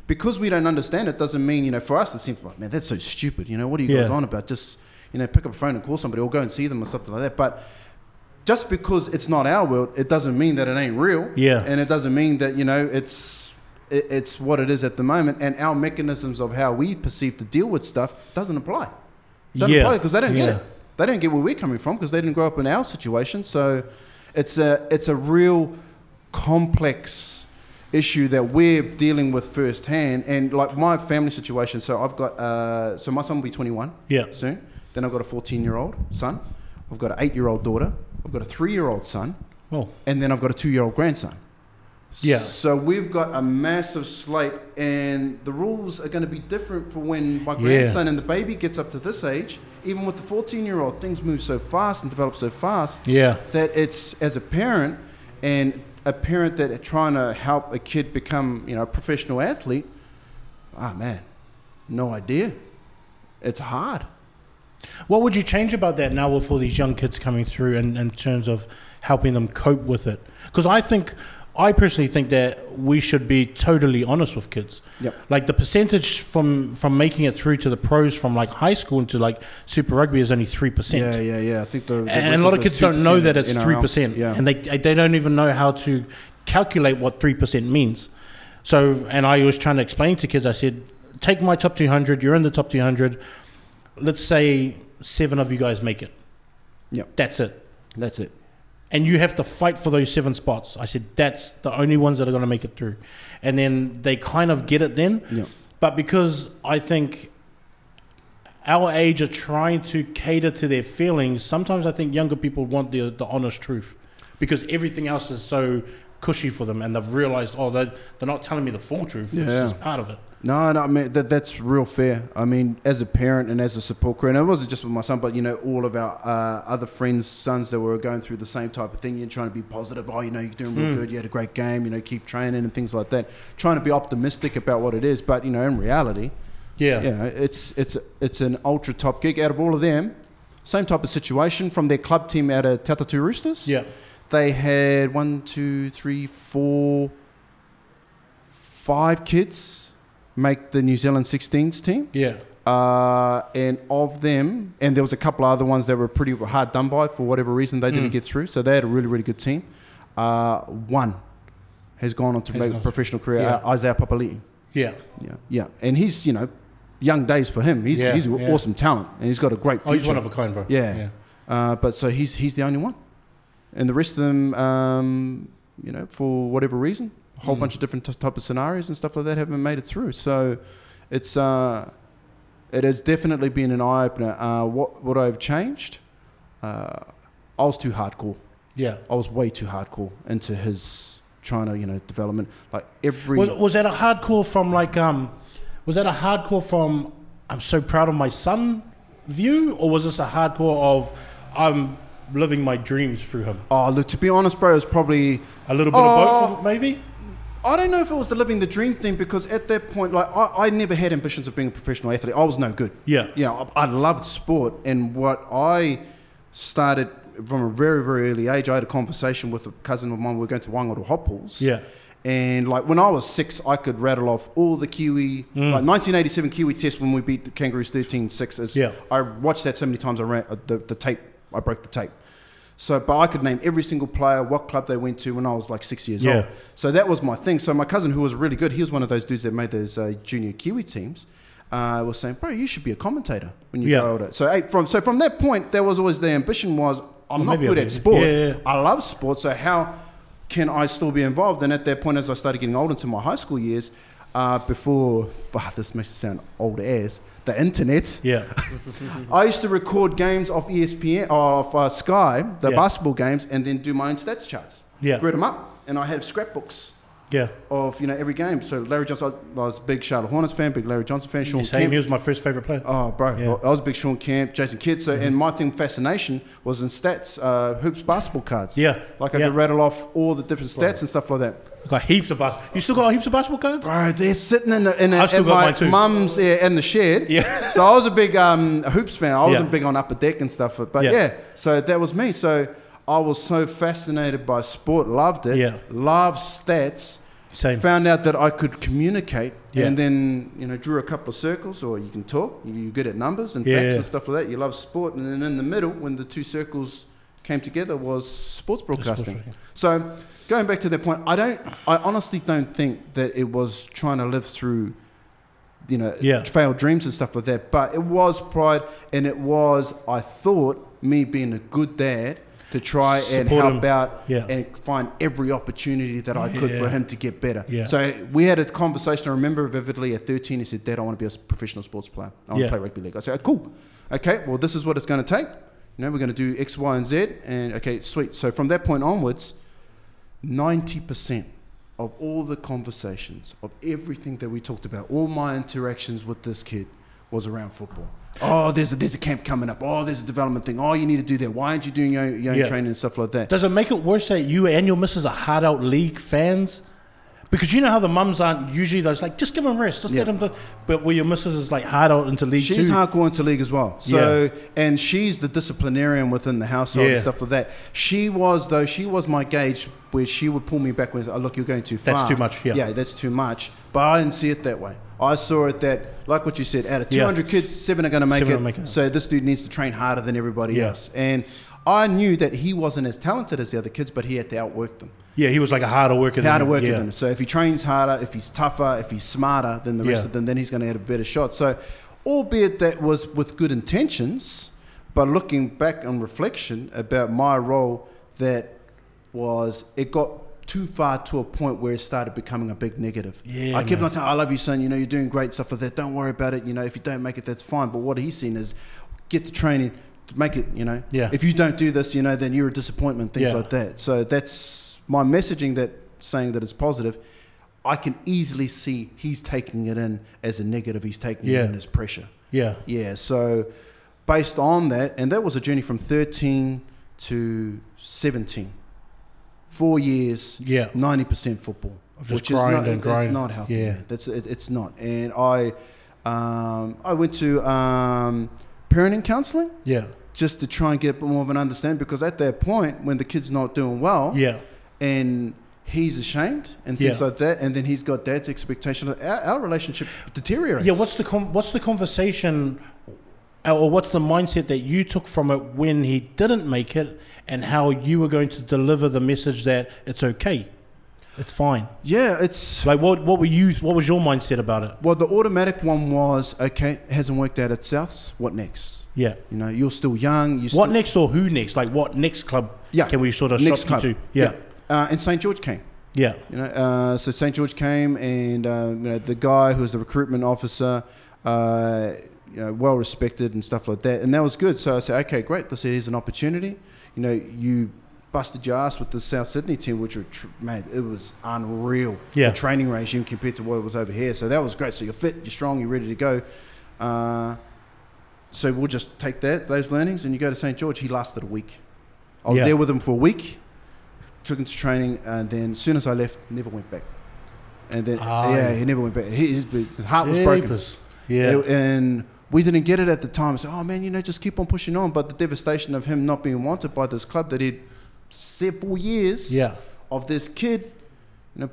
because we don't understand it, doesn't mean, for us it seems like, man, that's so stupid. What are you guys on about? Just, pick up a phone and call somebody or go and see them or something like that. But just because it's not our world, it doesn't mean that it ain't real. Yeah. And it doesn't mean that, it's what it is at the moment. And our mechanisms of how we perceive to deal with stuff doesn't apply. Doesn't apply because they don't get it. They don't get where we're coming from because they didn't grow up in our situation. So it's a real complex issue that we're dealing with firsthand. And like my family situation, so I've got, so my son will be 21 soon. Then I've got a 14-year-old son. I've got an 8-year-old daughter. I've got a 3-year-old son. Oh. And then I've got a 2-year-old grandson. Yeah. So we've got a massive slate, and the rules are going to be different for when my grandson and the baby gets up to this age. Even with the 14-year-old, things move so fast and develop so fast that it's, as a parent, and a parent that are trying to help a kid become, a professional athlete, man, no idea. It's hard. What would you change about that now with all these young kids coming through in terms of helping them cope with it? Because I personally think that we should be totally honest with kids. Yep. Like the percentage from making it through to the pros from like high school into like Super Rugby is only 3%. Yeah. I think and a lot of kids don't know that it's 3%. Yeah. And they don't even know how to calculate what 3% means. So, and I was trying to explain to kids, I said, take my top 200, you're in the top 200. Let's say 7 of you guys make it. Yep. That's it. And you have to fight for those 7 spots. I said, that's the only ones that are going to make it through. And then they kind of get it then. Yep. But because I think our age are trying to cater to their feelings, sometimes I think younger people want the honest truth. Because everything else is so cushy for them. And they've realized, they're not telling me the full truth. Yeah. It's just part of it. No, I mean, that's real fair. I mean, as a parent and as a support crew, and it wasn't just with my son, but, all of our other friends' sons that were going through the same type of thing. You're trying to be positive. You're doing real good. You had a great game. Keep training and things like that. Trying to be optimistic about what it is. But, in reality, it's an ultra top gig. Out of all of them, same type of situation from their club team out of Tautatu Roosters. Yeah. They had 5 kids make the New Zealand 16s team. Yeah. And of them, and there was a couple of other ones that were pretty hard done by for whatever reason they didn't get through. So they had a really, really good team. One has gone on to make a professional career, Isaiah Papali'i. Yeah. And he's, young days for him. He's awesome talent, and he's got a great future. He's one of a kind, bro. Yeah. But so he's the only one. And the rest of them, for whatever reason, a whole bunch of different type of scenarios and stuff like that haven't made it through. So it has definitely been an eye-opener. What I've changed, I was too hardcore. Yeah. I was way too hardcore into his trying to, development. Like every... Was that a hardcore from I'm so proud of my son view? Or was this a hardcore of I'm living my dreams through him? Oh, look, to be honest, bro, it was probably... A little bit of both, maybe? I don't know if it was the living the dream thing, because at that point, like I never had ambitions of being a professional athlete. I was no good. Yeah. I loved sport, and what I started from a very, very early age, I had a conversation with a cousin of mine. We were going to Wairoa hot pools. Yeah. And like when I was 6, I could rattle off all the Kiwi, like 1987 Kiwi test when we beat the Kangaroos 13-6. Yeah. I watched that so many times. I ran the tape. I broke the tape. So, but I could name every single player, what club they went to when I was like 6 years old. So that was my thing. So my cousin, who was really good, he was one of those dudes that made those junior Kiwi teams, was saying, bro, you should be a commentator when you grow older. So from that point, there was always the ambition was, I'm not good at sport. I love sport. So how can I still be involved? And at that point, as I started getting older into my high school years, before, this makes it sound old as, the internet. Yeah. I used to record games off ESPN, off Sky, the basketball games, and then do my own stats charts. Yeah. Grid them up, and I have scrapbooks. Yeah. Of every game. So Larry Johnson, I was a big Charlotte Hornets fan, big Larry Johnson fan. Sean Kemp. He was my first favourite player. Oh, bro. Yeah. I was a big Sean Kemp, Jason Kidd. So, and my fascination was in stats, hoops basketball cards. Yeah. Like I could rattle off all the different stats and stuff like that. Got heaps of basketball. You still got heaps of basketball cards? Bro, they're sitting in my mum's in the shed. Yeah. So I was a big hoops fan. I wasn't big on Upper Deck and stuff. But so that was me. So I was so fascinated by sport, loved it, loved stats, Same. Found out that I could communicate, Yeah. and then drew a couple of circles, or you can talk. You're good at numbers and Yeah, facts yeah. and stuff like that. You love sport, and then in the middle, when the two circles came together, was sports broadcasting. So going back to that point, I honestly don't think that it was trying to live through, failed dreams and stuff like that. But it was pride, and it was, I thought, me being a good dad to try and help out and find every opportunity that I could for him to get better. Yeah. So we had a conversation, I remember vividly, at 13, he said, Dad, I want to be a professional sports player. I want to play rugby league. I said, cool. Okay, well, this is what it's going to take. We're going to do X, Y, and Z. And okay, sweet. So from that point onwards, 90% of all the conversations, of everything that we talked about, all my interactions with this kid was around football. Oh, there's a camp coming up. Oh, there's a development thing. Oh, you need to do that. Why aren't you doing your own training and stuff like that? Does it make it worse that you and your missus are hard out league fans? Because you know how the mums aren't usually those like, just give them rest, just let them do. But where your missus is like hard out into league she's too. hardcore into league as well. So and she's the disciplinarian within the household and stuff like that. She was my gauge where she would pull me back when look, you're going too far. That's too much. Yeah, that's too much. But I didn't see it that way. I saw it that, like what you said, out of 200 kids, 7 are going to make it. So this dude needs to train harder than everybody else. And I knew that he wasn't as talented as the other kids, but he had to outwork them. Yeah, he was like a harder worker than them. So if he trains harder, if he's tougher, if he's smarter than the rest of them, then he's going to get a better shot. So albeit that was with good intentions, but looking back on reflection about my role, that was, it got too far to a point where it started becoming a big negative. I kept on saying, I love you, son, you're doing great, stuff like that. Don't worry about it. If you don't make it, that's fine. But what he's seen is get the training to make it, If you don't do this, then you're a disappointment, things like that. So that's my messaging, that saying that it's positive. I can easily see he's taking it in as a negative. He's taking it in as pressure. Yeah. So based on that, and that was a journey from 13 to 17. 4 years, 90% football, which is not, it's not healthy. It's not. And I went to parenting counselling, just to try and get more of an understanding, because at that point, when the kid's not doing well, and he's ashamed and things like that, and then he's got dad's expectation, our relationship deteriorates. What's the conversation, or what's the mindset that you took from it when he didn't make it, and how you were going to deliver the message that it's okay, it's fine? It's like what was your mindset about it? Well, the automatic one was, okay, it hasn't worked out at Souths, what next? You're still young. What next, or who next? Like what next club can we sort of next shop club. you to? And St. George came. So St. George came, and the guy who was the recruitment officer, well respected and stuff like that, and that was good. So I said, okay, great. This is an opportunity. You busted your ass with the South Sydney team, which were, it was unreal. The training regime compared to what it was over here. So that was great. So you're fit, you're strong, you're ready to go. So we'll just take those learnings, and you go to St. George. He lasted a week. I was there with him for a week, took him to training, and then as soon as I left, never went back. And then, he never went back. His heart was broken. And we didn't get it at the time. So, oh man, just keep on pushing on. But the devastation of him not being wanted by this club that he'd said 4 years of this kid,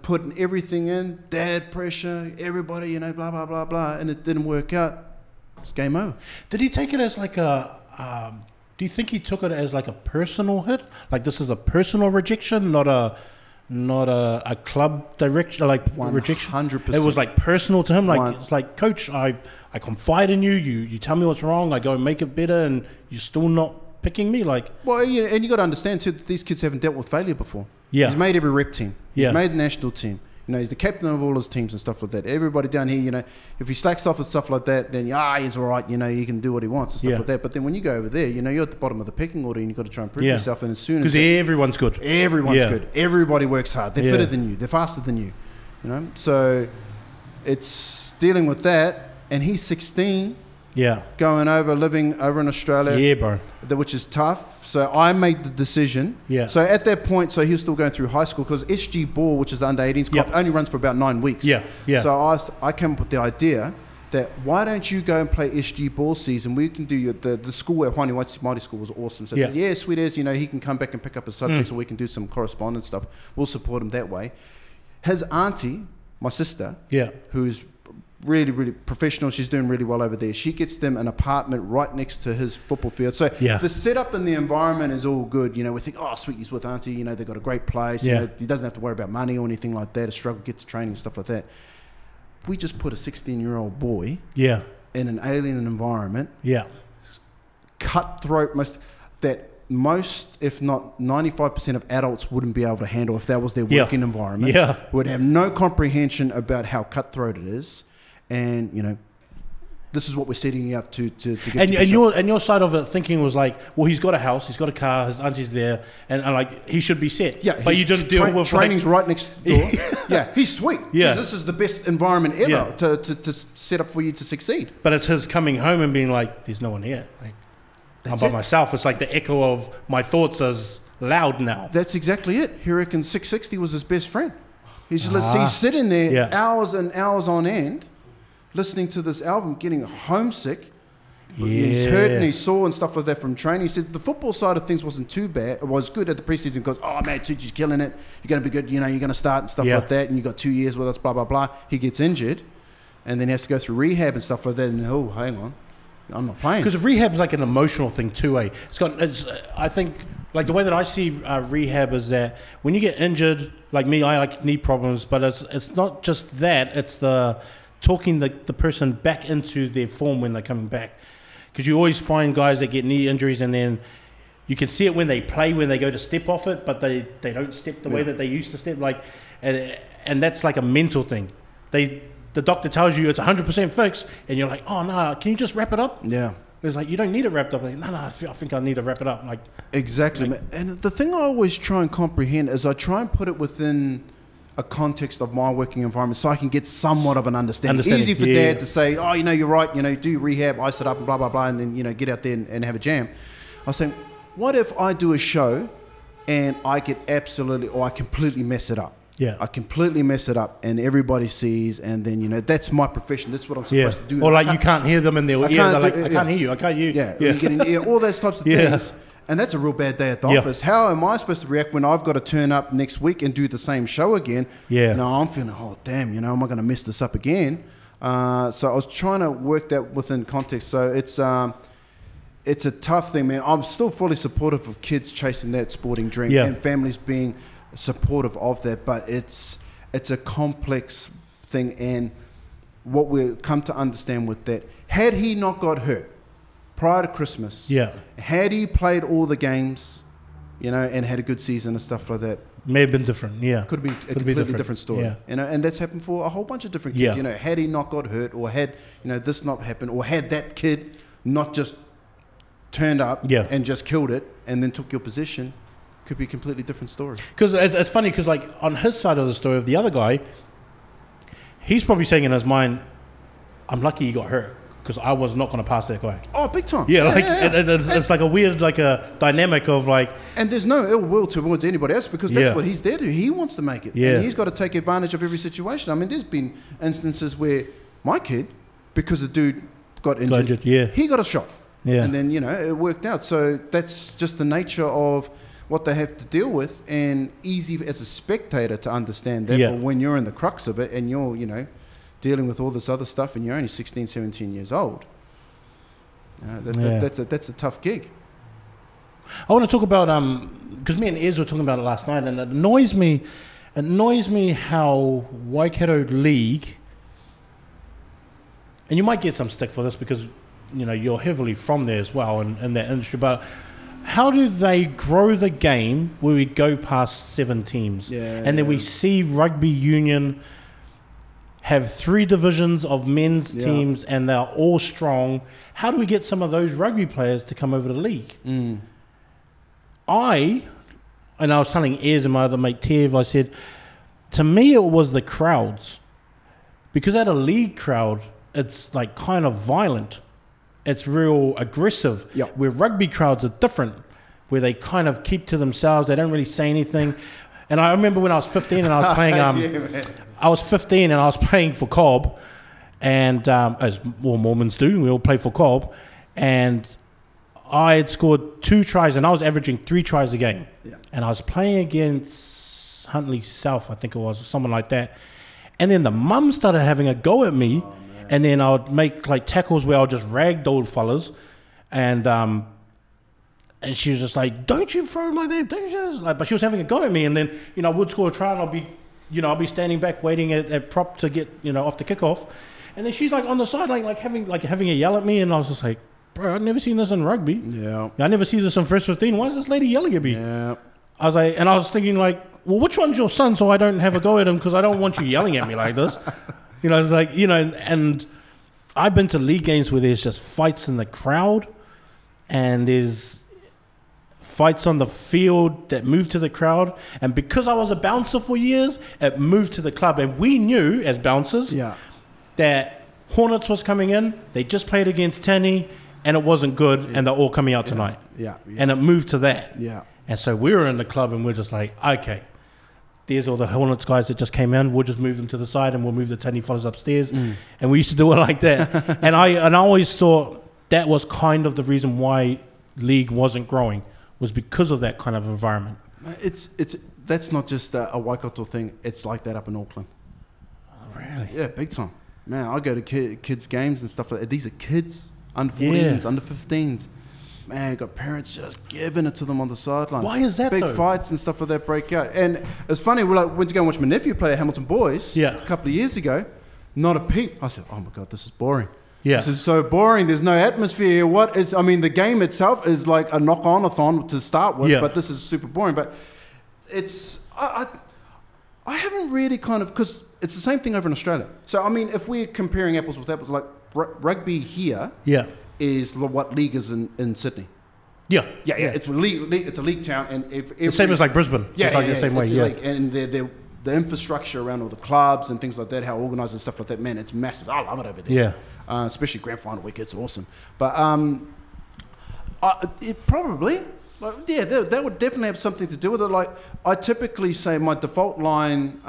putting everything in, dad pressure, everybody, blah, blah, blah, blah, and it didn't work out. It's game over. Did he take it as like a, do you think he took it as like a personal hit? Like this is a personal rejection, not a club direction, like 100%. Rejection? 100%. It was like personal to him. Like it's like, coach, I confide in you. You tell me what's wrong. I go and make it better, and you're still not picking me. Like, well, and you got to understand too that these kids haven't dealt with failure before. He's made every rep team. He's made the national team. He's the captain of all his teams and stuff like that. Everybody down here, if he slacks off and stuff like that, then he's all right. He can do what he wants and stuff like that. But then when you go over there, you're at the bottom of the pecking order, and you've got to try and prove yourself. And as soon as everyone's good, good. Everybody works hard. They're fitter than you. They're faster than you. So it's dealing with that. And he's 16. Going over, living over in Australia. Which is tough. So I made the decision. So at that point, so he was still going through high school, because SG Ball, which is the under-18s club, only runs for about 9 weeks. So I came up with the idea that why don't you go and play SG Ball season? We can do the school at Arahi Maipi school was awesome. So sweet as, he can come back and pick up his subjects, or we can do some correspondence stuff. We'll support him that way. His auntie, my sister, Yeah. who's really, really professional. She's doing really well over there. She gets them an apartment right next to his football field. So the setup and the environment is all good. You know, we think, oh, sweet, he's with auntie. You know, they've got a great place. Yeah. You know, he doesn't have to worry about money or anything like that. A struggle, get to training, stuff like that. We just put a 16-year-old boy in an alien environment. Yeah. Cutthroat, most, if not 95% of adults wouldn't be able to handle if that was their working environment. Yeah. Would have no comprehension about how cutthroat it is. And, you know, this is what we're setting up to get and your side of it thinking was like, well, he's got a house, he's got a car, his auntie's there, and like, he should be set. Yeah, but you didn't deal with training's right next door. Yeah, he's sweet. Yeah. Jeez, this is the best environment ever to set up for you to succeed. But it's his coming home and being like, there's no one here. Like, I'm by myself. It's like the echo of my thoughts is loud now. That's exactly it. He reckons 660 was his best friend. He's sitting there hours and hours on end, listening to this album, getting homesick. Yeah. He's hurt and he's sore and stuff like that from training. He said the football side of things wasn't too bad. It was good at the preseason because, oh, man, Tucci's killing it. You're going to be good. You know, you're going to start and stuff like that. And you got 2 years with us, blah, blah, blah. He gets injured and then he has to go through rehab and stuff like that. And, oh, hang on. I'm not playing. Because rehab's like an emotional thing too, eh? I think, like the way that I see rehab is that when you get injured, like me, I like knee problems, but it's not just that. It's the talking the person back into their form when they're coming back. Because you always find guys that get knee injuries and then you can see it when they play, when they go to step off it, but they don't step the way that they used to step. Like, and that's like a mental thing. The doctor tells you it's 100% fixed, and you're like, oh, no, can you just wrap it up? Yeah. It's like, you don't need it wrapped up. Like, no, I think I need to wrap it up. Like, exactly. Like, and the thing I always try and comprehend is I try and put it within a context of my working environment so I can get somewhat of an understanding. Easy for Dad to say, oh, you know, you're right, you know, do rehab, ice it up, and blah, blah, blah, and then, you know, get out there and have a jam. I was saying, what if I do a show and I get absolutely, or I completely mess it up? Yeah, I completely mess it up, and everybody sees, and then, you know, that's my profession. That's what I'm supposed to do. Or like you can't hear them in their ear. They're like, I can't hear you. I can't hear you. Yeah, you get in ear, all those types of things. And that's a real bad day at the office. How am I supposed to react when I've got to turn up next week and do the same show again? Yeah. No, I'm feeling, oh, damn, you know, am I going to mess this up again? So I was trying to work that within context. So it's a tough thing, man. I'm still fully supportive of kids chasing that sporting dream and families being supportive of that, but it's a complex thing. And what we've come to understand with that, had he not got hurt prior to Christmas, had he played all the games, you know, and had a good season and stuff like that, may have been different. Could have been a completely different story. You know, and that's happened for a whole bunch of different kids. You know, had he not got hurt, or had, you know, this not happened, or had that kid not just turned up and just killed it and then took your position, could be a completely different story. Because it's funny, because like on his side of the story of the other guy, he's probably saying in his mind, I'm lucky he got hurt because I was not going to pass that guy. Oh, big time. It's like a weird, like a dynamic of like, and there's no ill will towards anybody else because that's what he's there to. He wants to make it, and he's got to take advantage of every situation. I mean, there's been instances where my kid, because the dude got injured, he got a shot, and then, you know, it worked out. So that's just the nature of what they have to deal with, and easy as a spectator to understand that. But when you're in the crux of it and you're, you know, dealing with all this other stuff and you're only 16, 17 years old, that's a tough gig. I want to talk about, because me and Ez were talking about it last night, and it annoys me how Waikato League, and you might get some stick for this because, you know, you're heavily from there as well in that industry, but how do they grow the game where we go past 7 teams? And then we see rugby union have 3 divisions of men's teams and they're all strong. How do we get some of those rugby players to come over to the league? I was telling Ez and my other mate Tev, I said, to me it was the crowds. Because at a league crowd, it's like kind of violent. It's real aggressive. Where rugby crowds are different, where they kind of keep to themselves. They don't really say anything. And I remember when I was 15 and I was playing. I was 15 and I was playing for Cobb, and as all Mormons do, we all play for Cobb. And I had scored 2 tries, and I was averaging 3 tries a game. And I was playing against Huntley South, I think it was, or someone like that. And then the mum started having a go at me, and then I would make like tackles where I would just ragdoll fellas, and she was just like, "Don't you throw like that? Don't you?" Just? Like, but she was having a go at me, and then I would score a try, and I'll be standing back waiting at prop to get off the kickoff, and then she's like on the sideline like having a yell at me, and I was just like, "Bro, I've never seen this in rugby. Yeah, I never see this in first 15. Why is this lady yelling at me?" Yeah, I was like, and I was thinking like, well, which one's your son, so I don't have a go at him because I don't want you yelling at me like this. It's like and I've been to league games where there's just fights in the crowd, and there's fights on the field that move to the crowd, and because I was a bouncer for years, it moved to the club, and we knew as bouncers that Hornets was coming in. They just played against Tahi, and it wasn't good, and they're all coming out tonight. And it moved to that. And so we were in the club, and we're just like, okay, there's all the Hornets guys that just came in. We'll just move them to the side, and we'll move the Tahi fellas upstairs. And we used to do it like that. and I always thought that was kind of the reason why league wasn't growing, was because of that kind of environment. That's not just a Waikato thing. It's like that up in Auckland. Oh, really? Yeah, big time. Man, I go to kids' games and stuff like that. These are kids, under 14s, under 15s. Man, got parents just giving it to them on the sideline. Why is that, Big though? fights and stuff like that break out. And it's funny, we went to go and watch my nephew play at Hamilton Boys a couple of years ago. Not a peep. I said, oh my God, this is boring. This is so boring. There's no atmosphere. The game itself is like a knock-on-a-thon to start with, but this is super boring. But it's, I haven't really kind of, because it's the same thing over in Australia. So, if we're comparing apples with apples, like rugby here is what league is in Sydney. It's a league town, and the same as like Brisbane. It's like the same way. League. And the infrastructure around all the clubs and things like that, how organised and stuff like that, man, it's massive. I love it over there. Especially grand final week, it's awesome. But it probably, that would definitely have something to do with it. Like, I typically say my default line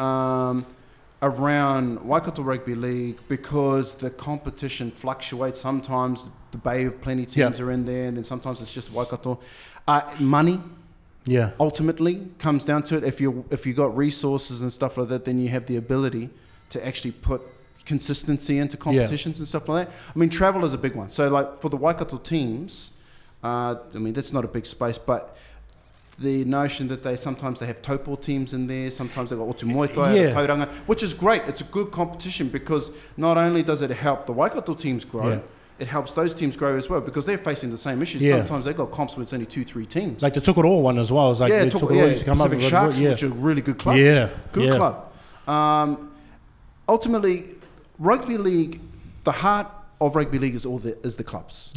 around Waikato Rugby League, because the competition fluctuates. Sometimes the Bay of Plenty teams are in there, and then sometimes it's just Waikato. Money, ultimately comes down to it. If you got resources and stuff like that, then you have the ability to actually put consistency into competitions and stuff like that. Travel is a big one. So like for the Waikato teams, that's not a big space, but the notion that sometimes they have taupo teams in there, sometimes they've got Otumoetai, Tauranga, which is great. It's a good competition, because not only does it help the Waikato teams grow, it helps those teams grow as well, because they're facing the same issues. Sometimes they've got comps where it's only 2-3 teams. Like the Tukoroa one as well. It's like Pacific Sharks, which are a really good club. Good club. Ultimately, rugby league, the heart of rugby league is the clubs.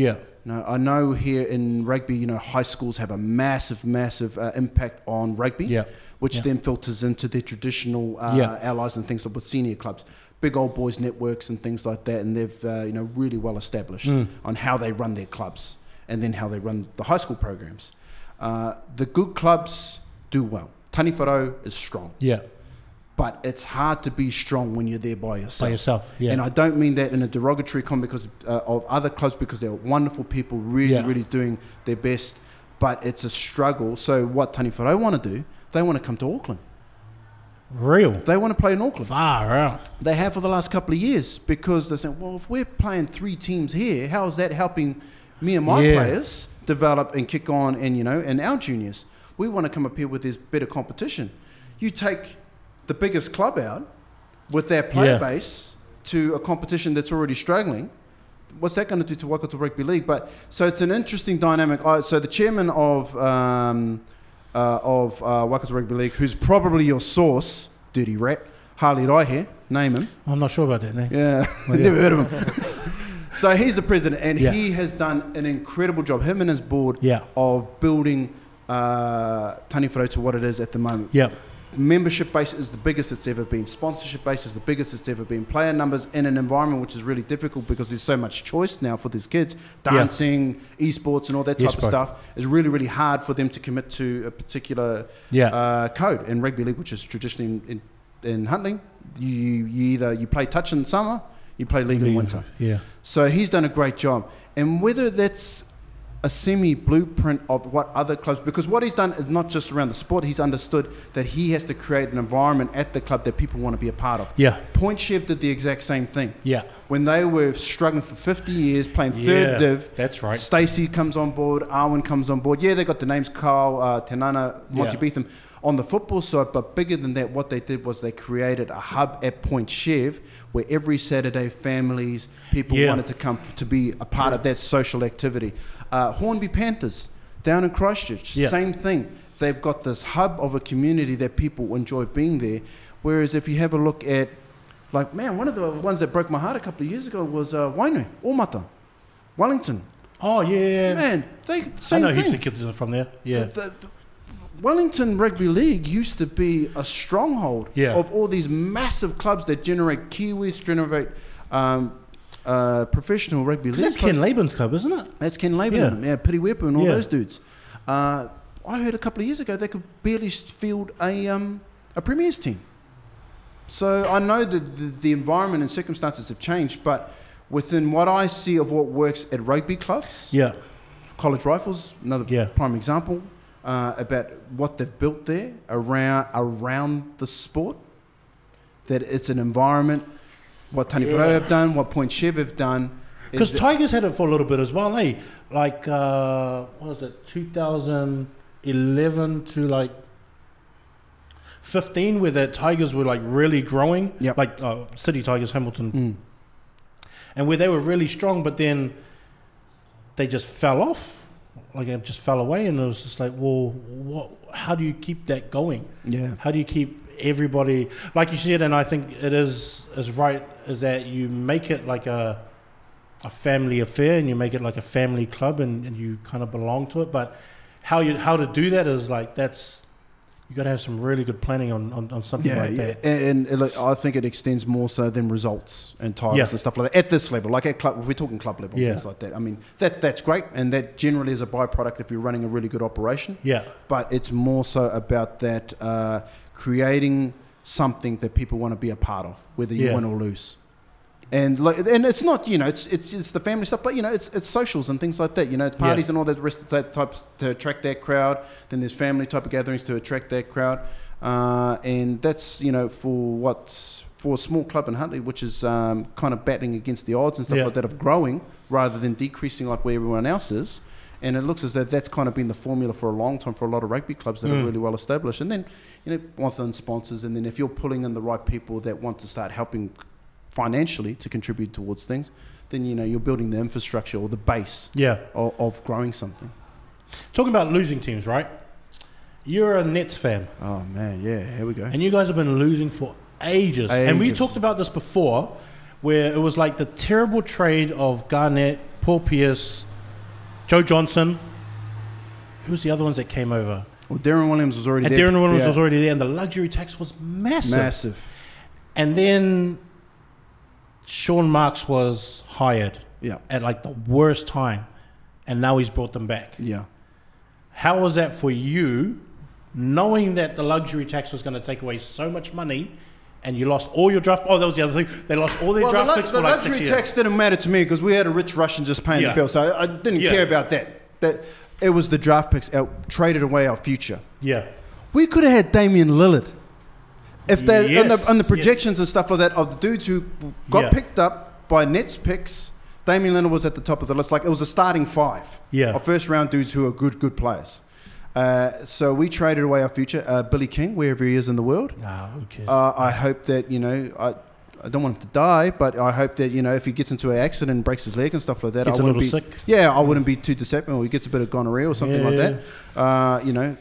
I know here in rugby, high schools have a massive impact on rugby, which then filters into their traditional allies and things like with senior clubs, big old boys networks and things like that, and they've really well established on how they run their clubs and then how they run the high school programs. The good clubs do well. Tani Wharau is strong. But it's hard to be strong when you're there by yourself. And I don't mean that in a derogatory comment because of other clubs, because they're wonderful people, really doing their best. But it's a struggle. So what Tani Wharau want to do, they want to come to Auckland. They want to play in Auckland. Far out. They have for the last couple of years, because they're saying, well, if we're playing 3 teams here, how is that helping me and my players develop and kick on and our juniors? We want to come up here with this better competition. You take the biggest club out with their player base to a competition that's already struggling. What's that going to do to Waikato Rugby League? But so it's an interesting dynamic. So the chairman of Waikato Rugby League, who's probably your source, dirty rat, Harley Raihe, name him. I'm not sure about that name. Never heard of him. So he's the president, and he has done an incredible job, him and his board, of building Tani Wharau to what it is at the moment. Membership base is the biggest it's ever been. Sponsorship base is the biggest it's ever been. Player numbers in an environment which is really difficult, because there's so much choice now for these kids. Dancing, esports and all that type of stuff is really, really hard for them to commit to a particular code. In rugby league, which is traditionally in Huntley, you play touch in summer, you play league in winter. So he's done a great job. And whether that's a semi-blueprint of what other clubs, because what he's done is not just around the sport, he's understood that he has to create an environment at the club that people want to be a part of. Yeah. Point Chev did the exact same thing. Yeah. When they were struggling for 50 years, playing third div. That's right. Stacey comes on board, Arwen comes on board. Yeah, they got the names Carl, Tenana, Monty Beetham on the football side, but bigger than that, what they did was they created a hub at Point Chev where every Saturday families, people wanted to come to be a part of that social activity. Hornby Panthers down in Christchurch, same thing. They've got this hub of a community that people enjoy being there. Whereas if you have a look at, like, man, one of the ones that broke my heart a couple of years ago was Wainui, Ormata, Wellington. Oh, yeah. Man, same I know thing. heaps of kids are from there. Yeah. The Wellington Rugby League used to be a stronghold of all these massive clubs that generate Kiwis, generate professional rugby league. That's Ken Laban's club, isn't it? That's Ken Laban, Piri Wepu and all those dudes. I heard a couple of years ago they could barely field a premiers team. So I know that the environment and circumstances have changed, but within what I see of what works at rugby clubs, College Rifles, another prime example, about what they've built there around the sport, that it's an environment. What Tani Wharau have done, what Point Chev have done. Because Tigers had it for a little bit as well, eh? Like, what was it, 2011 to like 15, where the Tigers were like really growing. Like City Tigers, Hamilton. And where they were really strong, but then they just fell off. Like, it just fell away, and it was just like, well, how do you keep that going? Yeah. How do you keep everybody, like you said, and I think it is right, is that you make it like a family affair, and you make it like a family club, and you kind of belong to it. But how to do that is like, you got to have some really good planning on something like that. And I think it extends more so than results and titles and stuff like that at this level, like at club. If we're talking club level, things like that. I mean, that's great, and that generally is a byproduct if you're running a really good operation. Yeah. But it's more so about that creating something that people want to be a part of, whether you win or lose. And it's not, it's the family stuff, but it's socials and things like that. It's parties and all that rest of that types to attract that crowd. Then there's family type of gatherings to attract that crowd, and that's for a small club in Huntley, which is kind of battling against the odds and stuff like that of growing rather than decreasing like where everyone else is. And it looks as though that's kind of been the formula for a long time for a lot of rugby clubs that are really well established. And then within sponsors, and then if you're pulling in the right people that want to start helping financially to contribute towards things, then you're building the infrastructure or the base of growing something. Talking about losing teams, right? You're a Nets fan. Oh man, yeah, here we go. And you guys have been losing for ages. And we talked about this before, where it was like the terrible trade of Garnett, Paul Pierce, Joe Johnson. Who's the other ones that came over? Well, Darren Williams was already there. Darren Williams was already there, and the luxury tax was massive. And then Sean Marks was hired at like the worst time, and now he's brought them back. Yeah. How was that for you, knowing that the luxury tax was going to take away so much money, and you lost all your draft? Oh, that was the other thing. They lost all their draft picks for like 6 years. The luxury tax didn't matter to me because we had a rich Russian just paying the bill, so I didn't care about that. It was the draft picks traded away our future. Yeah. We could have had Damian Lillard. If they on the projections and stuff like that of the dudes who got picked up by Nets picks, Damian Lillard was at the top of the list. Like, it was a starting five of first round dudes who are good players. So we traded away our future. Billy King, wherever he is in the world. Who cares? I hope that I don't want him to die, but I hope that if he gets into an accident and breaks his leg and stuff like that, I wouldn't be too disappointed. Or he gets a bit of gonorrhea or something like that.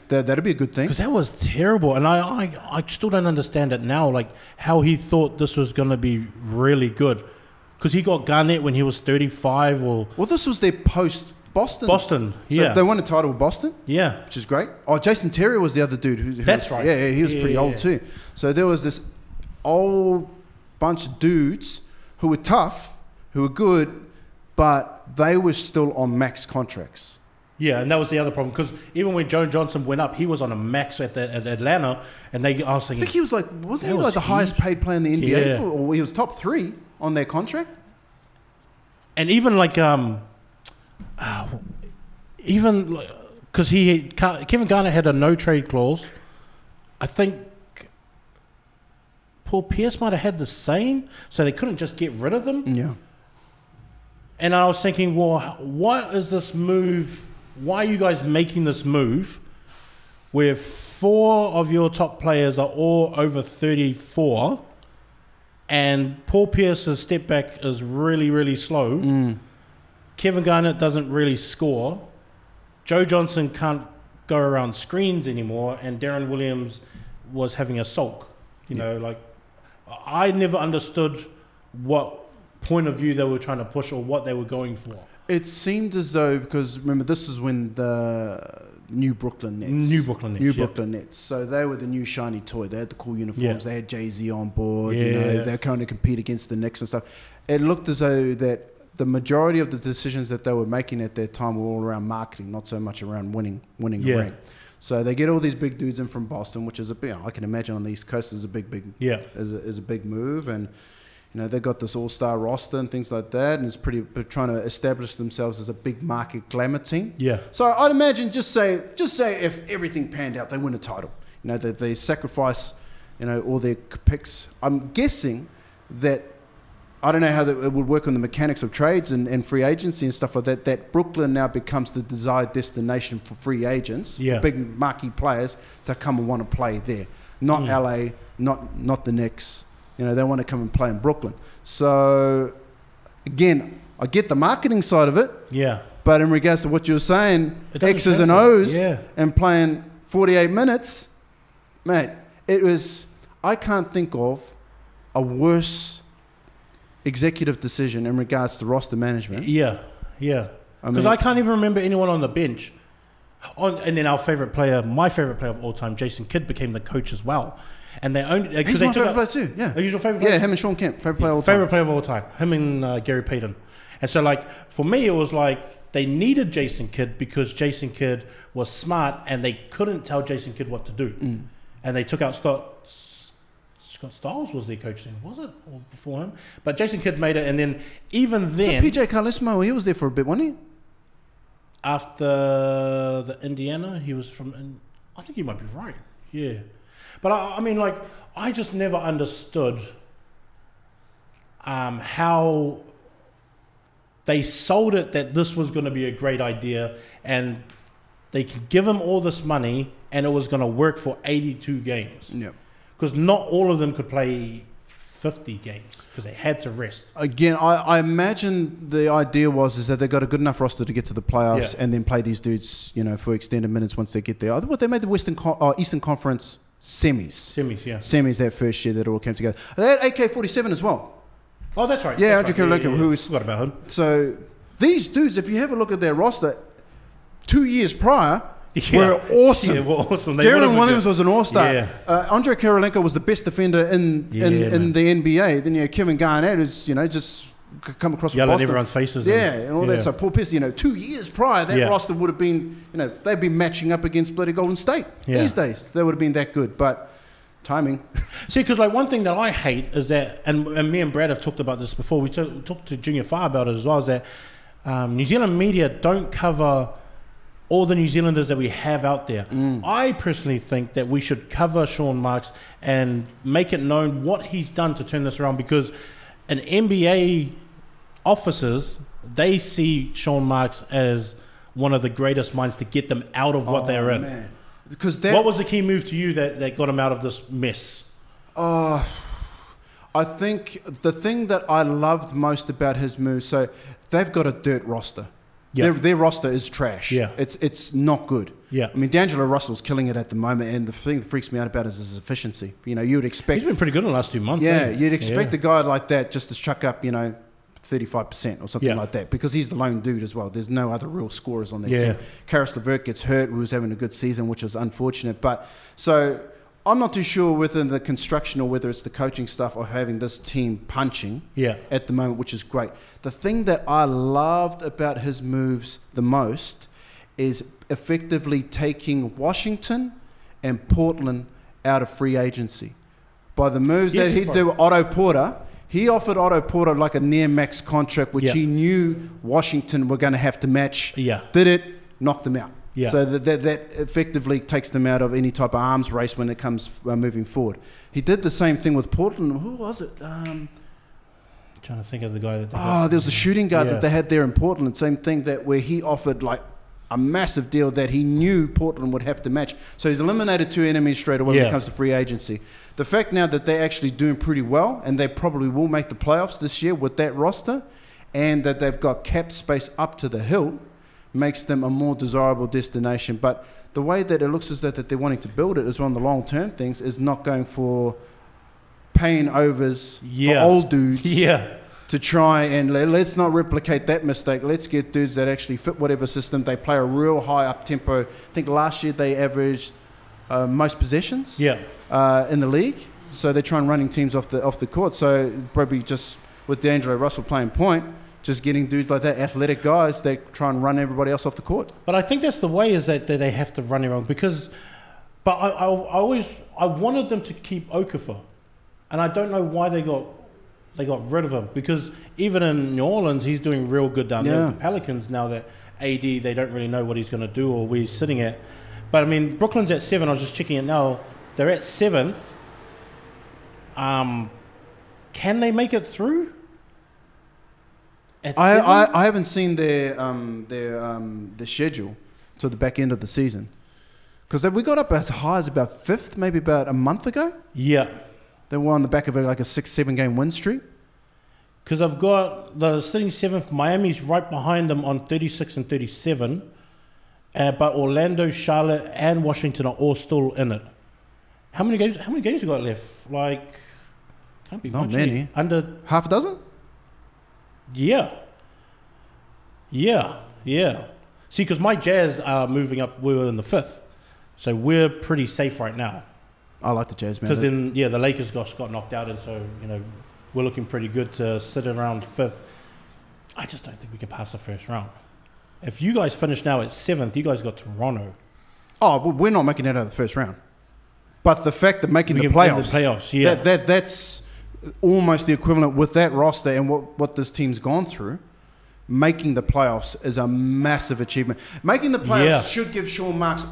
That'd be a good thing. Because that was terrible, and I still don't understand it now. Like, how he thought this was going to be really good, because he got Garnett when he was 35. Well, this was their post Boston. So they won a title with Boston. Yeah, which is great. Oh, Jason Terry was the other dude. That's right. Yeah, he was pretty old too. So there was this old bunch of dudes who were tough, who were good, but they were still on max contracts. Yeah, and that was the other problem, because even when Joe Johnson went up, he was on a max at Atlanta, and I was thinking, I think he was like, wasn't he like the highest paid player in the NBA? Or he was top 3 on their contract. And even like even because Kevin Garnett had a no trade clause. I think Paul Pierce might have had the same, so they couldn't just get rid of them. Yeah. And I was thinking, well, what is this move? Why are you guys making this move where 4 of your top players are all over 34 and Paul Pierce's step back is really, really slow? Kevin Garnett doesn't really score. Joe Johnson can't go around screens anymore, and Darren Williams was having a sulk. You know, like, I never understood what point of view they were trying to push or what they were going for. It seemed as though, because remember, this is when the New Brooklyn Nets. So they were the new shiny toy. They had the cool uniforms. They had Jay-Z on board. You know, they're going to compete against the Knicks and stuff. It looked as though that the majority of the decisions that they were making at that time were all around marketing, not so much around winning a ring. So they get all these big dudes in from Boston, which is a big, I can imagine on the East Coast is a big is a big move. And you know, they got this all-star roster and things like that, and it's pretty trying to establish themselves as a big market glamour team. Yeah. So I'd imagine just say if everything panned out, they win a title. You know, they sacrifice, you know, all their picks. I'm guessing that, I don't know how it would work on the mechanics of trades and free agency and stuff like that, that Brooklyn now becomes the desired destination for free agents, for big marquee players to come and want to play there. Not LA, not the Knicks. You know, they want to come and play in Brooklyn. So, again, I get the marketing side of it. Yeah. But in regards to what you were saying, X's and O's and playing 48 minutes, mate, I can't think of a worse executive decision in regards to roster management. Yeah. Because I can't even remember anyone on the bench. And then my favorite player of all time, Jason Kidd, became the coach as well. And they only he's my favorite player too. Yeah, he's your favorite player. Yeah, him and Sean Kemp, favorite player of all time. Him and Gary Payton. And so, like, for me, it was like they needed Jason Kidd because Jason Kidd was smart, and they couldn't tell Jason Kidd what to do. And they took out Scott Stiles was their coach then, was it? Or before him? But Jason Kidd made it, and then even then, PJ Carlesimo, he was there for a bit, wasn't he? After the Indiana, he was from. I think you might be right. Yeah. But I mean, like, I just never understood how they sold it that this was going to be a great idea and they could give him all this money and it was going to work for 82 games. Yeah. Because not all of them could play 50 games because they had to rest. Again, I imagine the idea is that they got a good enough roster to get to the playoffs and then play these dudes, you know, for extended minutes once they get there. What they made the Eastern Conference semis that first year that all came together. They had AK-47 as well. Oh, that's right. Yeah, Andrew Karolinka, who was... Forgot about him. So these dudes, if you have a look at their roster, 2 years prior, were awesome. Yeah, were awesome. Darren Williams was an all-star. Yeah. Andrei Karolinka was the best defender in the NBA. Then Kevin Garnett is, you know, just come across yelling everyone's faces. And all that. So Paul Pierce, you know, 2 years prior, that roster would have been, you know, they'd be matching up against bloody Golden State these days. They would have been that good, but timing. See, because like one thing that I hate is that, and me and Brad have talked about this before. We talked to Junior Fire about it as well. Is that New Zealand media don't cover all the New Zealanders that we have out there. I personally think that we should cover Sean Marks and make it known what he's done to turn this around, because an NBA officers, they see Sean Marks as one of the greatest minds to get them out of what they're in. Man. Because what was the key move to you that got him out of this mess? I think the thing that I loved most about his move, so they've got a dirt roster. Their roster is trash. It's not good. I mean, D'Angelo Russell's killing it at the moment, and the thing that freaks me out about it is his efficiency. You know, you would expect... He's been pretty good in the last 2 months. You'd expect a guy like that just to chuck up, you know, 35% or something like that, because he's the lone dude as well. There's no other real scorers on that team. Karis LeVert gets hurt, who was having a good season, which is unfortunate. But so I'm not too sure whether the construction or whether it's the coaching stuff of having this team punching at the moment, which is great. The thing that I loved about his moves the most is effectively taking Washington and Portland out of free agency. By the moves that he did with Otto Porter, he offered Otto Porter like a near max contract, which he knew Washington were going to have to match. Did it, knocked them out. Yeah. So that effectively takes them out of any type of arms race when it comes moving forward. He did the same thing with Portland. Who was it? Trying to think of the guy that. There was a shooting guard that they had there in Portland. Same thing where he offered like a massive deal that he knew Portland would have to match. So he's eliminated 2 enemies straight away when it comes to free agency. The fact now that they're actually doing pretty well and they probably will make the playoffs this year with that roster, and that they've got cap space up to the hilt, makes them a more desirable destination. But the way that it looks as though that they're wanting to build it is one of the long-term things, is not going for paying overs for old dudes to try and let's not replicate that mistake. Let's get dudes that actually fit whatever system. They play a real high up-tempo. I think last year they averaged most possessions in the league. So they're trying running teams off the court. So probably just with D'Angelo Russell playing point, just getting dudes like that, athletic guys that try and run everybody else off the court. But I think that's the way, is that they have to run everyone because. But I wanted them to keep Okafor, and I don't know why they got rid of him, because even in New Orleans he's doing real good down there with the Pelicans. Now that AD, they don't really know what he's going to do or where he's sitting at. But I mean, Brooklyn's at 7. I was just checking it now. They're at 7th. Can they make it through? I haven't seen their schedule to the back end of the season, because we got up as high as about 5th, maybe about a month ago. Yeah, they were on the back of like a 6-7 game win streak. Because I've got the sitting 7th. Miami's right behind them on 36 and 37, but Orlando, Charlotte, and Washington are all still in it. How many games? You got left? Like, can't be not much. Many. Under half a dozen. Yeah. See, because my Jazz are moving up. We were in the 5th, so we're pretty safe right now. I like the Jazz, man. Because the Lakers got knocked out, and so we're looking pretty good to sit around 5th. I just don't think we can pass the first round. If you guys finish now at 7th, you guys got Toronto. Oh, well, we're not making it out of the first round. But the fact that making the playoffs, that's almost the equivalent with that roster and what this team's gone through. Making the playoffs is a massive achievement. Making the playoffs should give Sean Marks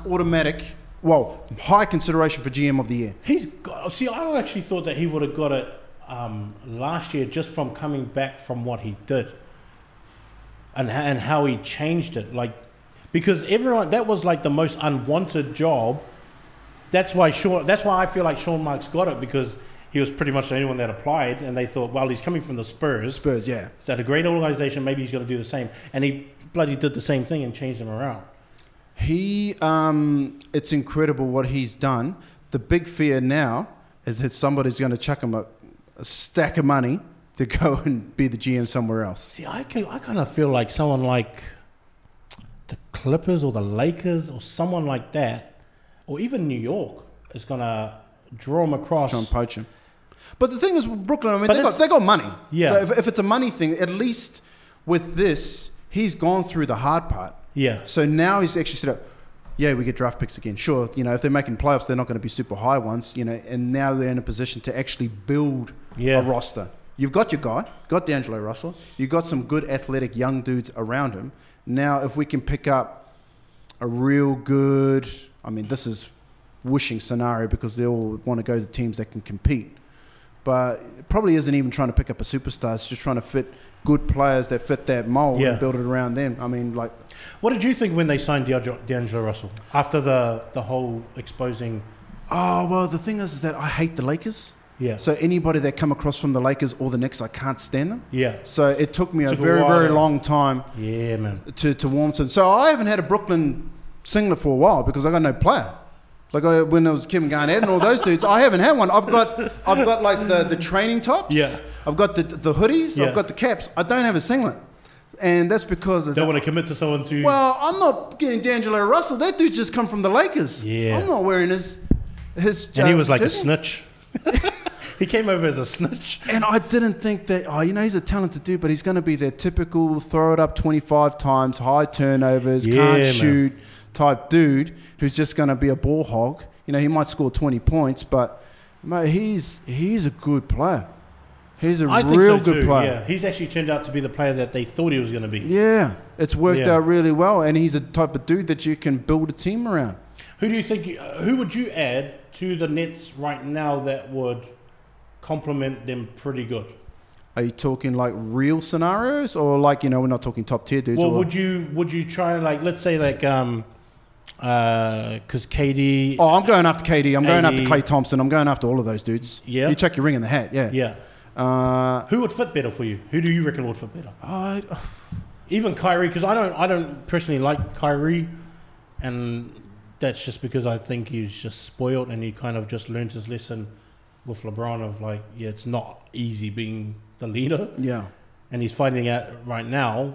high consideration for GM of the year. I actually thought that he would have got it last year, just from coming back from what he did and how he changed it. Like, because everyone, that was like the most unwanted job. That's why I feel like Sean Marks got it, because he was pretty much the only one that applied, and they thought, well, he's coming from the Spurs. Yeah. So at a great organization, maybe he's going to do the same. And he bloody did the same thing and changed them around. It's incredible what he's done. The big fear now is that somebody's going to chuck him a stack of money to go and be the GM somewhere else. See, I kind of feel like someone like the Clippers or the Lakers or someone like that, or even New York, is going to draw him across. Try and poach him. But the thing is, Brooklyn, I mean, they got money. Yeah. So if it's a money thing, at least with this, he's gone through the hard part. Yeah. So now he's actually said, we get draft picks again. Sure, if they're making playoffs, they're not going to be super high ones, and now they're in a position to actually build a roster. You've got your guy, got D'Angelo Russell. You've got some good athletic young dudes around him. Now, if we can pick up a real good, I mean, this is wishing scenario because they all want to go to teams that can compete. But it probably isn't even trying to pick up a superstar. It's just trying to fit good players that fit that mold and build it around them. I mean, like... What did you think when they signed D'Angelo Russell? After the whole exposing... Oh, well, the thing is that I hate the Lakers. Yeah. So anybody that come across from the Lakers or the Knicks, I can't stand them. Yeah. So it took me a very long time to warm to. So I haven't had a Brooklyn singlet for a while because I got no player. Like when it was Kevin Garnett and all those dudes, I haven't had one. I've got like the training tops. Yeah. I've got the hoodies. Yeah. I've got the caps. I don't have a singlet. And that's because... Don't want to commit to someone too... Well, I'm not getting D'Angelo Russell. That dude just come from the Lakers. Yeah. I'm not wearing his and he was like jersey. A snitch. He came over as a snitch. And I didn't think that, he's a talented dude, but he's going to be their typical throw it up 25 times, high turnovers, can't shoot type dude who's just going to be a ball hog. He might score 20 points, but mate, he's a good player. He's a I think real so good too, player. Yeah. He's actually turned out to be the player that they thought he was going to be. Yeah, it's worked out really well, and he's the type of dude that you can build a team around. Who do you think? Who would you add to the Nets right now that would complement them pretty good? Are you talking like real scenarios, or like, we're not talking top tier dudes? Well, would you try, like, let's say, like, because KD? Oh, I'm going after KD. I'm going after Klay Thompson. I'm going after all of those dudes. Yeah. You check your ring in the hat. Yeah. Yeah. Who would fit better for you? Who do you reckon would fit better? Even Kyrie, because I don't personally like Kyrie, and that's just because I think he's just spoiled and he kind of just learned his lesson with LeBron of like, it's not easy being the leader. Yeah. And he's finding out right now.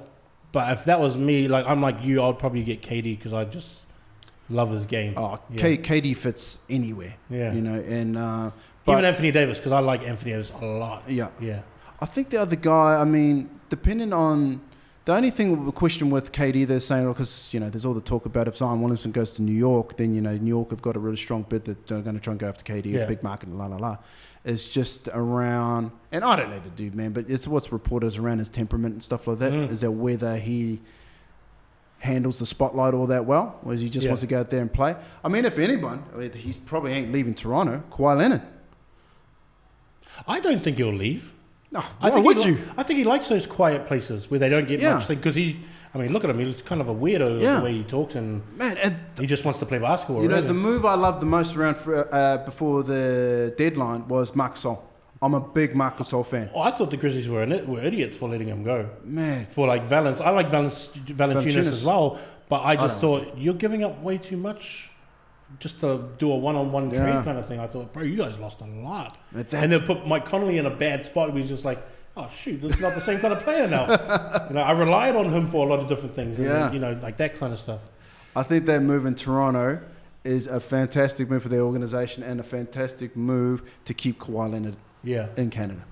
But if that was me, like, I'm like you, I'd probably get KD because I just love his game. Oh, KD fits anywhere. Yeah. And even Anthony Davis, because I like Anthony Davis a lot. Yeah. Yeah. I think the other guy, I mean, depending on the only thing, the question with KD, they're saying, because, there's all the talk about if Zion Williamson goes to New York, then, New York have got a really strong bid that they're going to try and go after KD, a big market, It's just around, and I don't know the dude, man, but it's what's reported around his temperament and stuff like that. Is that whether he handles the spotlight all that well, or is he just wants to go out there and play? I mean, if anyone, he's probably ain't leaving Toronto, Kawhi Leonard. I don't think he'll leave. No, why would you? I think he likes those quiet places where they don't get much thing, because look at him, he's kind of a weirdo the way he talks, and he just wants to play basketball. The move I loved the most around before the deadline was Marc Gasol. I'm a big Marc Gasol fan. Oh, I thought the Grizzlies were idiots for letting him go. Man. For like Valens. I like Valanciunas as well, but I just thought, you're giving up way too much just to do a one-on-one trade kind of thing. I thought, bro, you guys lost a lot. And then put Mike Conley in a bad spot where he's just like, oh, shoot, this is not the same kind of player now. I relied on him for a lot of different things. And, like that kind of stuff. I think that move in Toronto is a fantastic move for their organization and a fantastic move to keep Kawhi Leonard in Canada.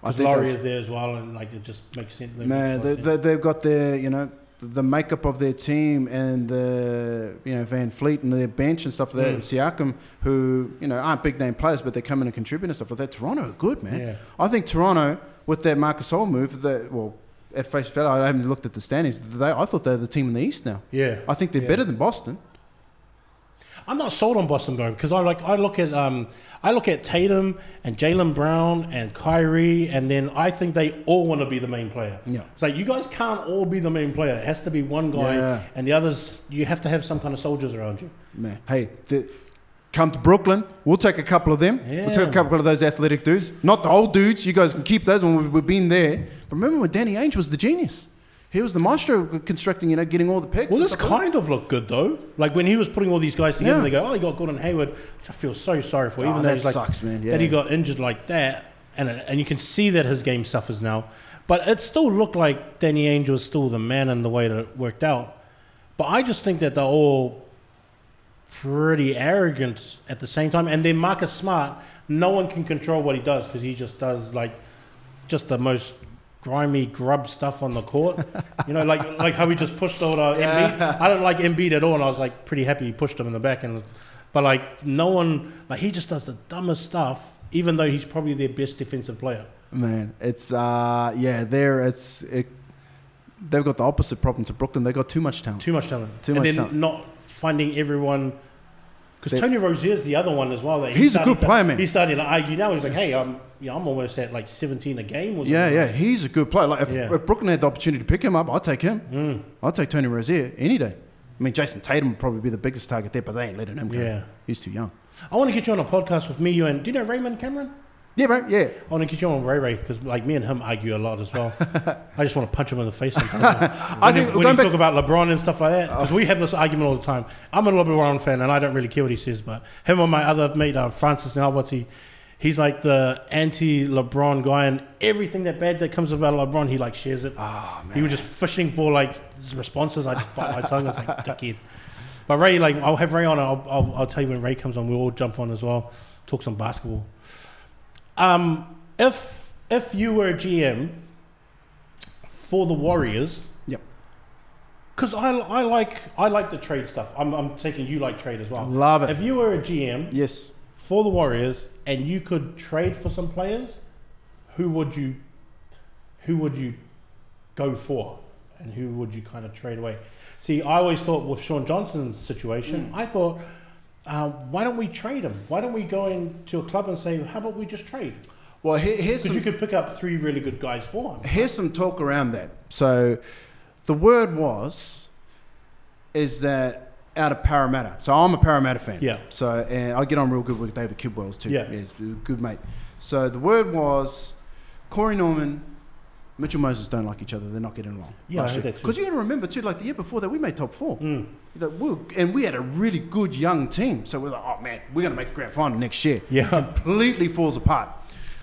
I think Laurie is there as well, and like it just makes sense. Man, they've got their, the makeup of their team and the, Van Fleet and their bench and stuff like that. Siakam, who, aren't big name players, but they come in and contribute and stuff like that. Toronto are good, man. Yeah. I think Toronto, with their Marc Gasol move, at face value, I haven't looked at the standings. I thought they were the team in the East now. Yeah. I think they're better than Boston. I'm not sold on Boston though, because I look at Tatum and Jaylen Brown and Kyrie, and then I think they all want to be the main player. Yeah. It's like, you guys can't all be the main player. It has to be one guy, and the others, you have to have some kind of soldiers around you. Man, hey, come to Brooklyn. We'll take a couple of them. Yeah. We'll take a couple of those athletic dudes. Not the old dudes. You guys can keep those when we've been there. But remember when Danny Ainge was the genius? He was the maestro constructing, getting all the picks. Well, this kind of looked good, though. Like, when he was putting all these guys together, they go, oh, you got Gordon Hayward, which I feel so sorry for. Even though that sucks, man. Yeah. That he got injured like that. And you can see that his game suffers now. But it still looked like Danny Ainge was still the man in the way that it worked out. But I just think that they're all pretty arrogant at the same time. And then Marcus Smart, no one can control what he does, because he just does, just the most grimy grub stuff on the court, like how we just pushed out Embiid. I don't like Embiid at all, and I was pretty happy he pushed him in the back. But no one, he just does the dumbest stuff, even though he's probably their best defensive player. Man, it's they've got the opposite problem to Brooklyn. They got too much talent. And then not finding everyone. Because Tony Rozier's the other one as well. He's a good player, man. He's starting to argue now. He's like, hey, I'm almost at 17 a game. He's a good player. If Brooklyn had the opportunity to pick him up, I'd take him. I'd take Tony Rozier any day. I mean, Jason Tatum would probably be the biggest target there, but they ain't letting him go. Yeah. He's too young. I want to get you on a podcast with me, you, and do you know Raymond Cameron? Yeah, bro. Yeah. I want to get you on Ray, because me and him argue a lot as well. I just want to punch him in the face sometimes. When you talk about LeBron and stuff like that, because we have this argument all the time. I'm a LeBron fan, and I don't really care what he says, but him and my other mate, Francis, now he's like the anti-LeBron guy, and everything that comes about LeBron, he shares it. Oh, man. He was just fishing for responses. I just bite my tongue. I was like, dickhead. But Ray, I'll have Ray on. I'll tell you when Ray comes on. We'll all jump on as well. Talk some basketball. If you were a GM for the Warriors, yep. Because I like the trade stuff. I'm taking you like trade as well. Love it. If you were a GM, yes, for the Warriors, and you could trade for some players, who would you go for, and who would you kind of trade away? See, I always thought with Sean Johnson's situation, I thought, why don't we trade him? Why don't we go into a club and say, how about we just trade? Well, here's because you could pick up 3 really good guys for him. Here's some talk around that. So the word is that out of Parramatta. So I'm a Parramatta fan. Yeah. So and I get on real good with David Kidwells too. Yeah. He's a good mate. So the word was Corey Norman, Mitchell Moses don't like each other. They're not getting along. Yeah, I heard that too. Because you got to remember too, like the year before that, we made top 4. Mm. And we had a really good young team. So we're like, oh man, we're going to make the grand final next year. Yeah. Completely falls apart.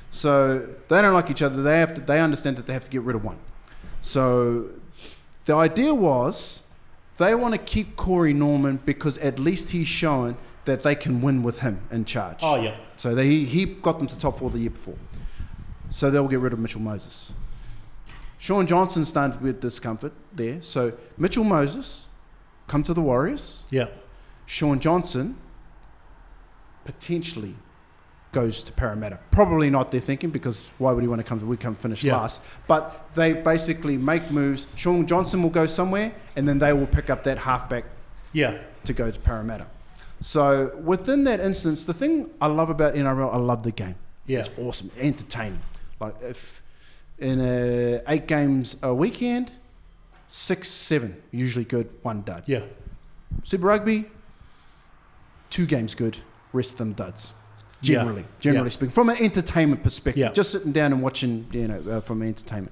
So they don't like each other. They understand that they have to get rid of one. So the idea was they want to keep Corey Norman because at least he's shown that they can win with him in charge. Oh, yeah. So he got them to top 4 the year before. So they'll get rid of Mitchell Moses. Sean Johnson started with discomfort there. So Mitchell Moses, come to the Warriors. Yeah. Sean Johnson potentially goes to Parramatta. Probably not, they're thinking, because why would he want to come? We come finish last. But they basically make moves. Sean Johnson will go somewhere, and then they will pick up that halfback to go to Parramatta. So within that instance, the thing I love about NRL, I love the game. Yeah. It's awesome, entertaining. Like if in 8 games a weekend, 6, 7 usually good, 1 dud. Yeah. Super Rugby, 2 games good, rest of them duds. Generally speaking, from an entertainment perspective, just sitting down and watching, from entertainment.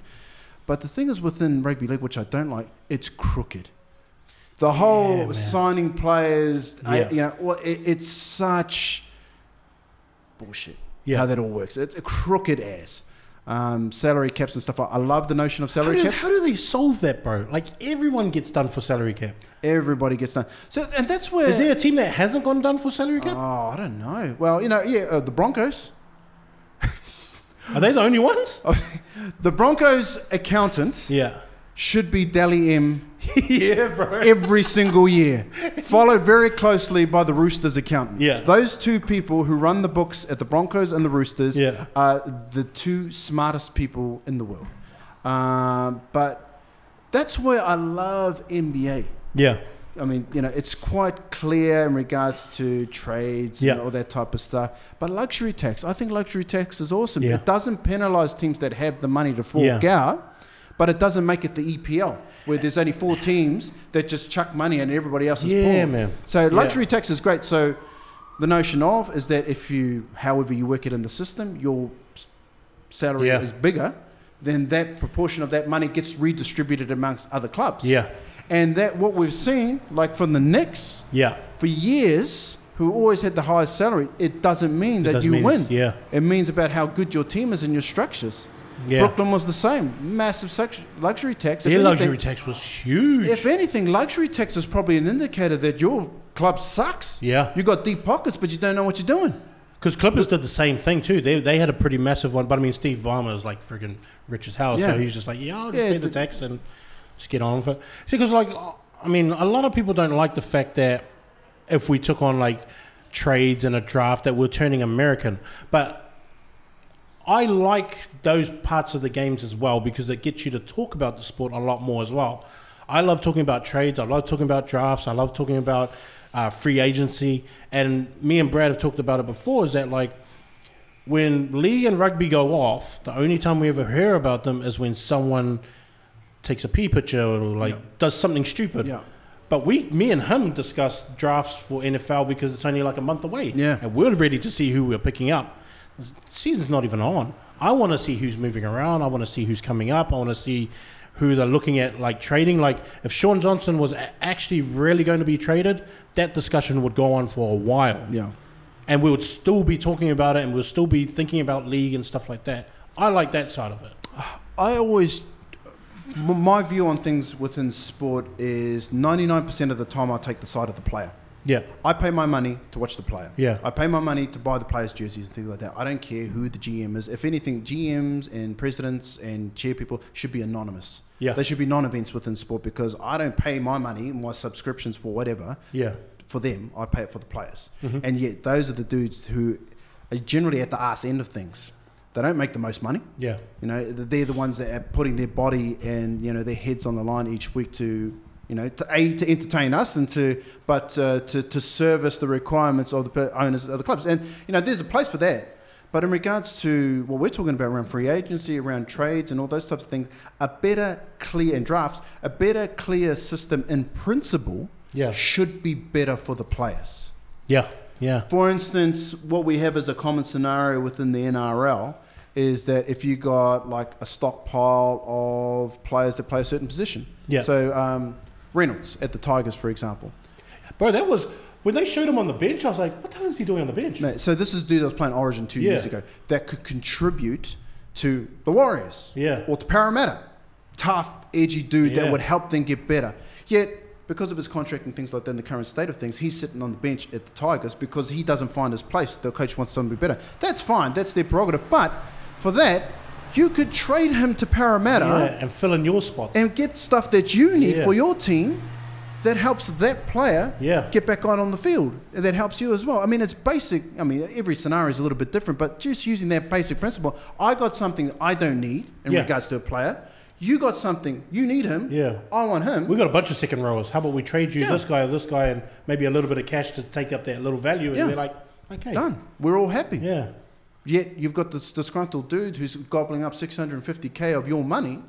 But the thing is, within Rugby League, which I don't like, it's crooked. The whole signing players, it's such bullshit. How that all works. It's a crooked ass. Salary caps and stuff. I love the notion of salary caps. How do they solve that, bro? Like everyone gets done for salary cap. Everybody gets done. So, and that's where... Is there a team that hasn't gone done for salary cap? Oh, I don't know. Well, the Broncos. Are they the only ones? The Broncos accountant should be Dally M bro. every single year. Followed very closely by the Roosters accountant. Yeah. Those 2 people who run the books at the Broncos and the Roosters are the 2 smartest people in the world. But that's where I love NBA. Yeah. I mean, it's quite clear in regards to trades and all that type of stuff. But luxury tax, I think luxury tax is awesome. Yeah. It doesn't penalise teams that have the money to fork out, but it doesn't make it the EPL, where there's only 4 teams that just chuck money and everybody else is poor. Man. So luxury tax is great. So the notion of is that however you work it in the system, your salary is bigger, then that proportion of that money gets redistributed amongst other clubs. Yeah. And that what we've seen, like from the Knicks, for years, who always had the highest salary, it doesn't mean that you win. Yeah. It means about how good your team is and your structures. Yeah. Brooklyn was the same. Massive luxury tax. Their luxury tax was huge. If anything, luxury tax is probably an indicator that your club sucks. Yeah. You got deep pockets, but you don't know what you're doing. Because Clippers did the same thing too. They had a pretty massive one. But I mean, Steve Ballmer is like freaking rich as hell. So he's just like, I'll just pay the tax and just get on with it. See, because a lot of people don't like the fact that if we took on like trades and a draft that we're turning American. But I like those parts of the games as well because it gets you to talk about the sport a lot more as well. I love talking about trades. I love talking about drafts. I love talking about free agency. And me and Brad have talked about it before, is that like when league and rugby go off, the only time we ever hear about them is when someone takes a pee picture or like does something stupid. Yeah. But me and him discuss drafts for NFL because it's only like a month away. Yeah. And we're ready to see who we're picking up. The season's not even on. I want to see who's moving around. I want to see who's coming up. I want to see who they're looking at like trading. Like if Sean Johnson was actually really going to be traded, that discussion would go on for a while. Yeah. And we would still be talking about it and we'll still be thinking about league and stuff like that. I like that side of it. My view on things within sport is 99% of the time I take the side of the player. Yeah. I pay my money to watch the player. Yeah. I pay my money to buy the players' jerseys and things like that. I don't care who the GM is. If anything, GMs and presidents and chair people should be anonymous. Yeah. They should be non-events within sport because I don't pay my money, my subscriptions for whatever, for them. I pay it for the players. Mm-hmm. And yet those are the dudes who are generally at the arse end of things. They don't make the most money. Yeah. You know, they're the ones that are putting their body and, you know, their heads on the line each week to, you know, to entertain us and to service the requirements of the owners of the clubs. And, you know, there's a place for that. But in regards to what we're talking about around free agency, around trades and all those types of things, a better, clear system in principle should be better for the players. Yeah. Yeah. For instance, what we have as a common scenario within the NRL is that if you got like a stockpile of players that play a certain position. Yeah. So Reynolds at the Tigers, for example. Bro, that was when they showed him on the bench. I was like, what the hell is he doing on the bench? Mate, so this is a dude that was playing Origin 2 years ago that could contribute to the Warriors. Yeah. Or to Parramatta. Tough, edgy dude that would help them get better. Yet, because of his contract and things like that in the current state of things, he's sitting on the bench at the Tigers because he doesn't find his place. The coach wants someone to be better. That's fine. That's their prerogative. But for that, you could trade him to Parramatta and fill in your spots and get stuff that you need for your team that helps that player get back on the field. And that helps you as well. I mean, it's basic. I mean, every scenario is a little bit different, but just using that basic principle, I got something I don't need in regards to a player. You got something, you need him. Yeah. I want him. We got a bunch of second rowers. How about we trade you this guy or this guy and maybe a little bit of cash to take up that little value? And we're like, okay. Done. We're all happy. Yeah. Yet you've got this disgruntled dude who's gobbling up $650K of your money,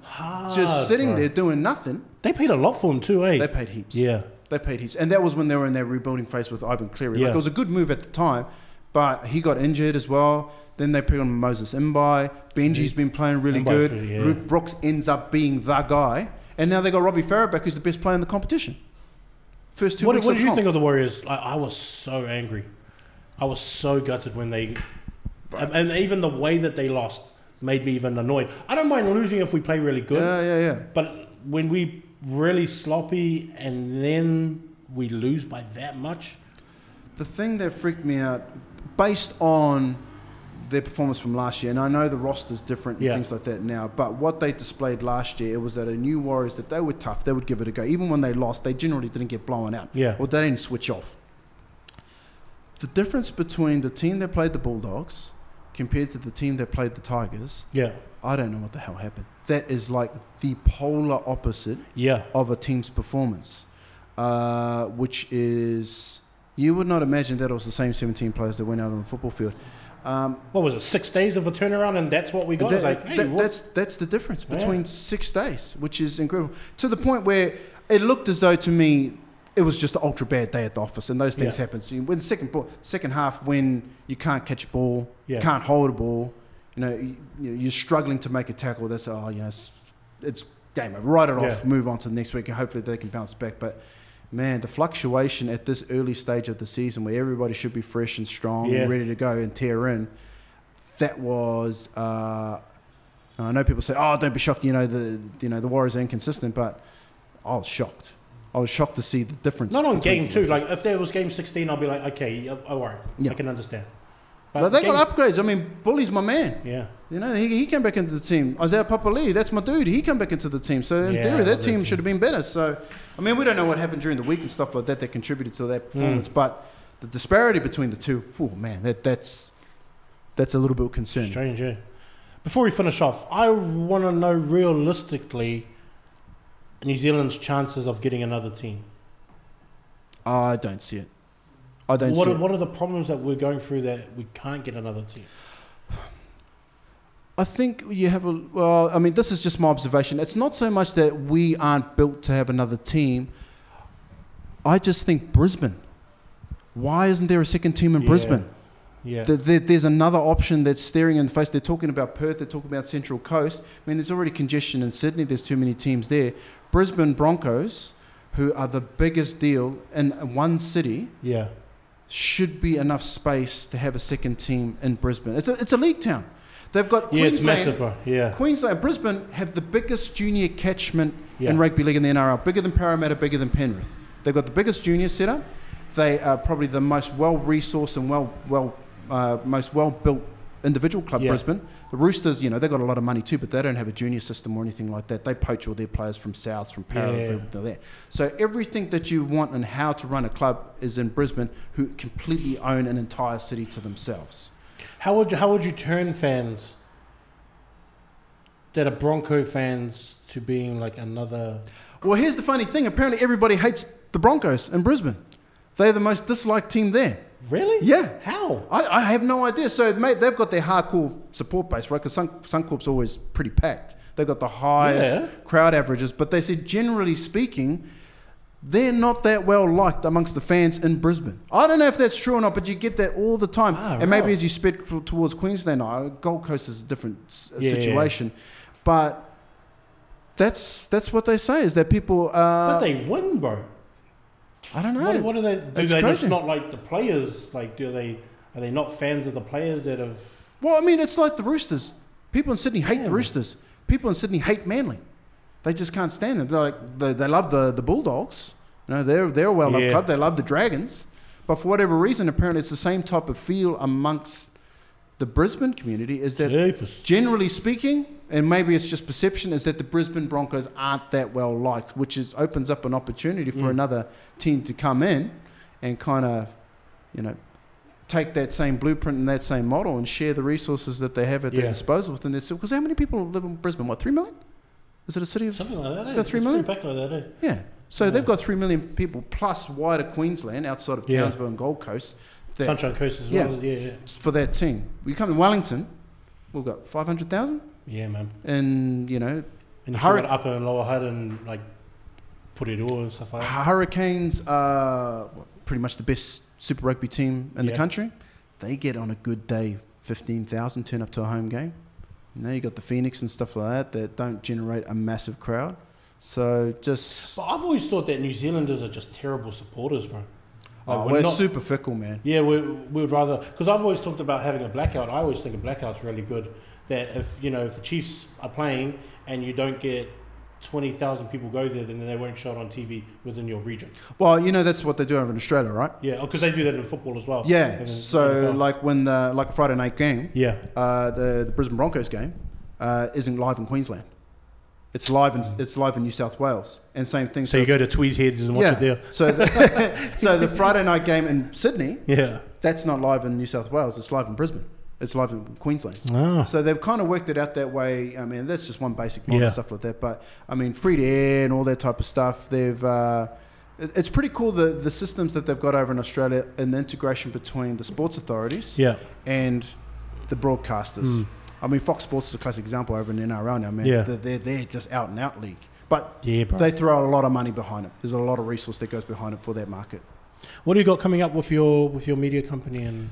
just sitting there doing nothing. They paid a lot for him too, eh? They paid heaps. Yeah. They paid heaps. And that was when they were in their rebuilding phase with Ivan Cleary. Yeah. Like, it was a good move at the time, but he got injured as well. Then they put on Moses Mbai. Benji's been playing really good. Luke Brooks ends up being the guy. And now they got Robbie Farah back, who's the best player in the competition. First 2 weeks. What did you think of the Warriors? I was so angry. I was so gutted when they... And even the way that they lost made me even annoyed. I don't mind losing if we play really good. Yeah. But when we really sloppy and then we lose by that much... The thing that freaked me out, based on their performance from last year, and I know the roster's different and things like that now, but what they displayed last year, it was that a new Warriors, that they were tough, they would give it a go. Even when they lost, they generally didn't get blown out. Or they didn't switch off. The difference between the team that played the Bulldogs compared to the team that played the Tigers, I don't know what the hell happened. That is like the polar opposite of a team's performance, which is... You would not imagine that it was the same 17 players that went out on the football field. What was it, 6 days of a turnaround and that's what we got? That's the difference between 6 days, which is incredible. To the point where it looked as though, to me, it was just an ultra bad day at the office, and those things happen. So when second half, when you can't catch a ball, can't hold a ball, you're struggling to make a tackle, that's, it's game over. Write it off, move on to the next week, and hopefully they can bounce back. But man, the fluctuation at this early stage of the season where everybody should be fresh and strong and ready to go and tear in, that was... I know people say, "Oh, don't be shocked." The Warriors are inconsistent, but I was shocked. I was shocked to see the difference. Not on game 2. Like if there was game 16, I'll be like, okay, all right, I can understand. But they got upgrades. I mean, Bully's my man. Yeah. He came back into the team. Isaiah Papali'i, that's my dude. He came back into the team. So in theory, that team should have been better. So, I mean, we don't know what happened during the week and stuff like that that contributed to that performance. But the disparity between the two, oh man, that's a little bit concerning. Strange, yeah. Before we finish off, I want to know realistically New Zealand's chances of getting another team. I don't see it. What are the problems that we're going through that we can't get another team? I think you have this is just my observation. It's not so much that we aren't built to have another team. I just think Brisbane. Why isn't there a second team in Brisbane? Yeah. There's another option that's staring in the face. They're talking about Perth. They're talking about Central Coast. I mean, there's already congestion in Sydney. There's too many teams there. Brisbane Broncos, who are the biggest deal in one city, should be enough space to have a second team in Brisbane. It's a league town. They've got Queensland. It's massive, bro. Queensland, Brisbane have the biggest junior catchment in rugby league in the NRL, bigger than Parramatta, bigger than Penrith. They've got the biggest junior setup. They are probably the most well-resourced and most well-built individual club, Brisbane. The Roosters, they've got a lot of money too, but they don't have a junior system or anything like that. They poach all their players from Souths, from Parramatta, there. So everything that you want and how to run a club is in Brisbane, who completely own an entire city to themselves. How would you turn fans that are Bronco fans to being like another? Well, here's the funny thing. Apparently, everybody hates the Broncos in Brisbane. They're the most disliked team there. Really? Yeah. How? I have no idea. So, mate, they've got their hardcore support base, right? Because Suncorp's always pretty packed. They've got the highest crowd averages. But they said, generally speaking, they're not that well liked amongst the fans in Brisbane. I don't know if that's true or not, but you get that all the time. And maybe as you spread towards Queensland, Gold Coast is a different situation. But that's what they say, is that people... but they win, bro. I don't know. What do they do? They just not like the players? Like, are they not fans of the players that have? Well, I mean, it's like the Roosters. People in Sydney hate the Roosters. People in Sydney hate Manly. They just can't stand them. They're like they love the Bulldogs. You know, they're a well-loved club. They love the Dragons. But for whatever reason, apparently it's the same type of feel amongst the Brisbane community, is that generally speaking, and maybe it's just perception, is that the Brisbane Broncos aren't that well liked, which opens up an opportunity for another team to come in and kind of, take that same blueprint and that same model and share the resources that they have at their disposal within their city. Because how many people live in Brisbane? What, 3 million? Is it a city of... Something like that. It's got 3 million? Back like that, Yeah. So they've got 3 million people plus wider Queensland outside of Townsville and Gold Coast. Sunshine Coast as well. Yeah. For that team. We come to Wellington, we've got 500,000. Yeah, man. And, and you got Upper and Lower Hutt and like Puriru and stuff like that. Hurricanes are pretty much the best Super Rugby team in the country. They get on a good day 15,000 turn up to a home game. You got the Phoenix and stuff like that don't generate a massive crowd. So just... But I've always thought that New Zealanders are just terrible supporters, bro. Like we're super fickle, man. Yeah, we would rather... Because I've always talked about having a blackout. I always think a blackout's really good. That if the Chiefs are playing and you don't get 20,000 people go there, then they won't show it on TV within your region. Well, that's what they do over in Australia, right? Yeah, because they do that in football as well. Yeah, so like when like a Friday night game, the Brisbane Broncos game isn't live in Queensland. It's live in New South Wales, and same thing. So you go to Tweed Heads and watch it there. So the Friday night game in Sydney, that's not live in New South Wales. It's live in Brisbane. It's live in Queensland. Oh. So they've kind of worked it out that way. I mean, that's just one basic model and stuff like that. But I mean, free to air and all that type of stuff. It's pretty cool the systems that they've got over in Australia and the integration between the sports authorities and the broadcasters. I mean, Fox Sports is a classic example over in NRL now, man. They're just out and out league. But they throw a lot of money behind it. There's a lot of resource that goes behind it for that market. What do you got coming up with your media company? And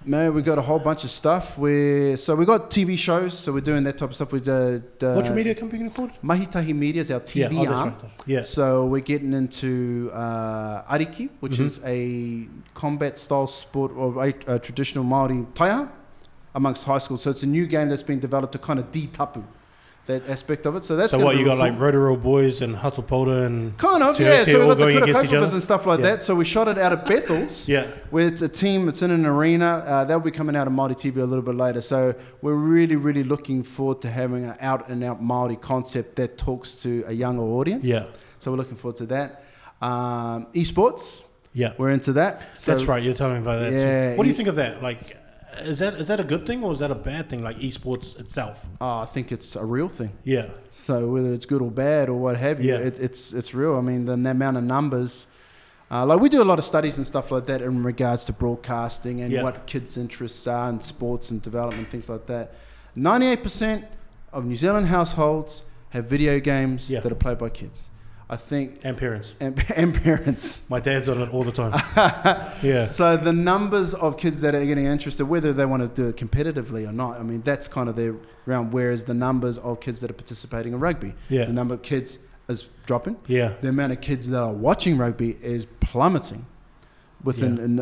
man, we got a whole bunch of stuff. So we got TV shows. So we're doing that type of stuff. What's your media company called? Mahi Tahi Media is our TV arm. Yeah. So we're getting into ariki, which is a combat style sport or a traditional Māori taiha amongst high schools. So it's a new game that's been developed to kind of de-tapu that aspect of it. So that's what you got, like Rotorua boys and Hatupolta and kind of, yeah. So we got the Kura and stuff like that. So we shot it out at Bethel's, where it's a team. It's in an arena. That'll be coming out of Māori TV a little bit later. So we're really, really looking forward to having an out and out Māori concept that talks to a younger audience. Yeah. So we're looking forward to that. Esports. Yeah. We're into that. So that's right. You're telling me about that. Yeah. What do you think of that? Like, is that a good thing or is that a bad thing, like esports itself? I think it's a real thing. Yeah. So whether it's good or bad or what have you, it's real. I mean, the amount of numbers, like we do a lot of studies and stuff like that in regards to broadcasting and what kids' interests are in sports and development, things like that. 98% of New Zealand households have video games that are played by kids. I think... And parents. And parents. My dad's on it all the time. Yeah. So the numbers of kids that are getting interested, whether they want to do it competitively or not, I mean, that's kind of their round. Whereas the numbers of kids that are participating in rugby, the number of kids is dropping. Yeah. The amount of kids that are watching rugby is plummeting within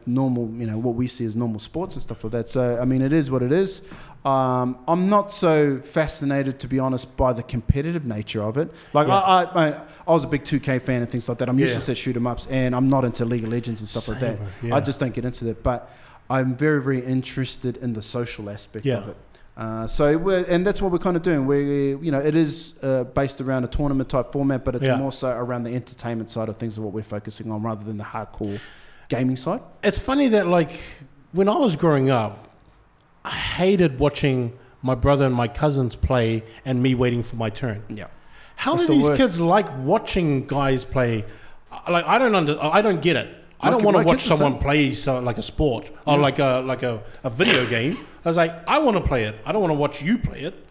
normal, what we see as normal sports and stuff like that. So, I mean, it is what it is. I'm not so fascinated, to be honest, by the competitive nature of it. Like I was a big 2K fan and things like that. I'm used to set shoot 'em ups, and I'm not into League of Legends and stuff like that. Yeah. I just don't get into that. But I'm very, very interested in the social aspect of it. And that's what we're kind of doing. It is based around a tournament type format, but it's more so around the entertainment side of things of what we're focusing on, rather than the hardcore gaming side. It's funny that, like, when I was growing up, I hated watching my brother and my cousins play and me waiting for my turn. Yeah. How That's do the these worst. kids like watching guys play? Like I don't get it. I don't want to watch someone play like a sport or like a video game. I was like, I want to play it. I don't want to watch you play it.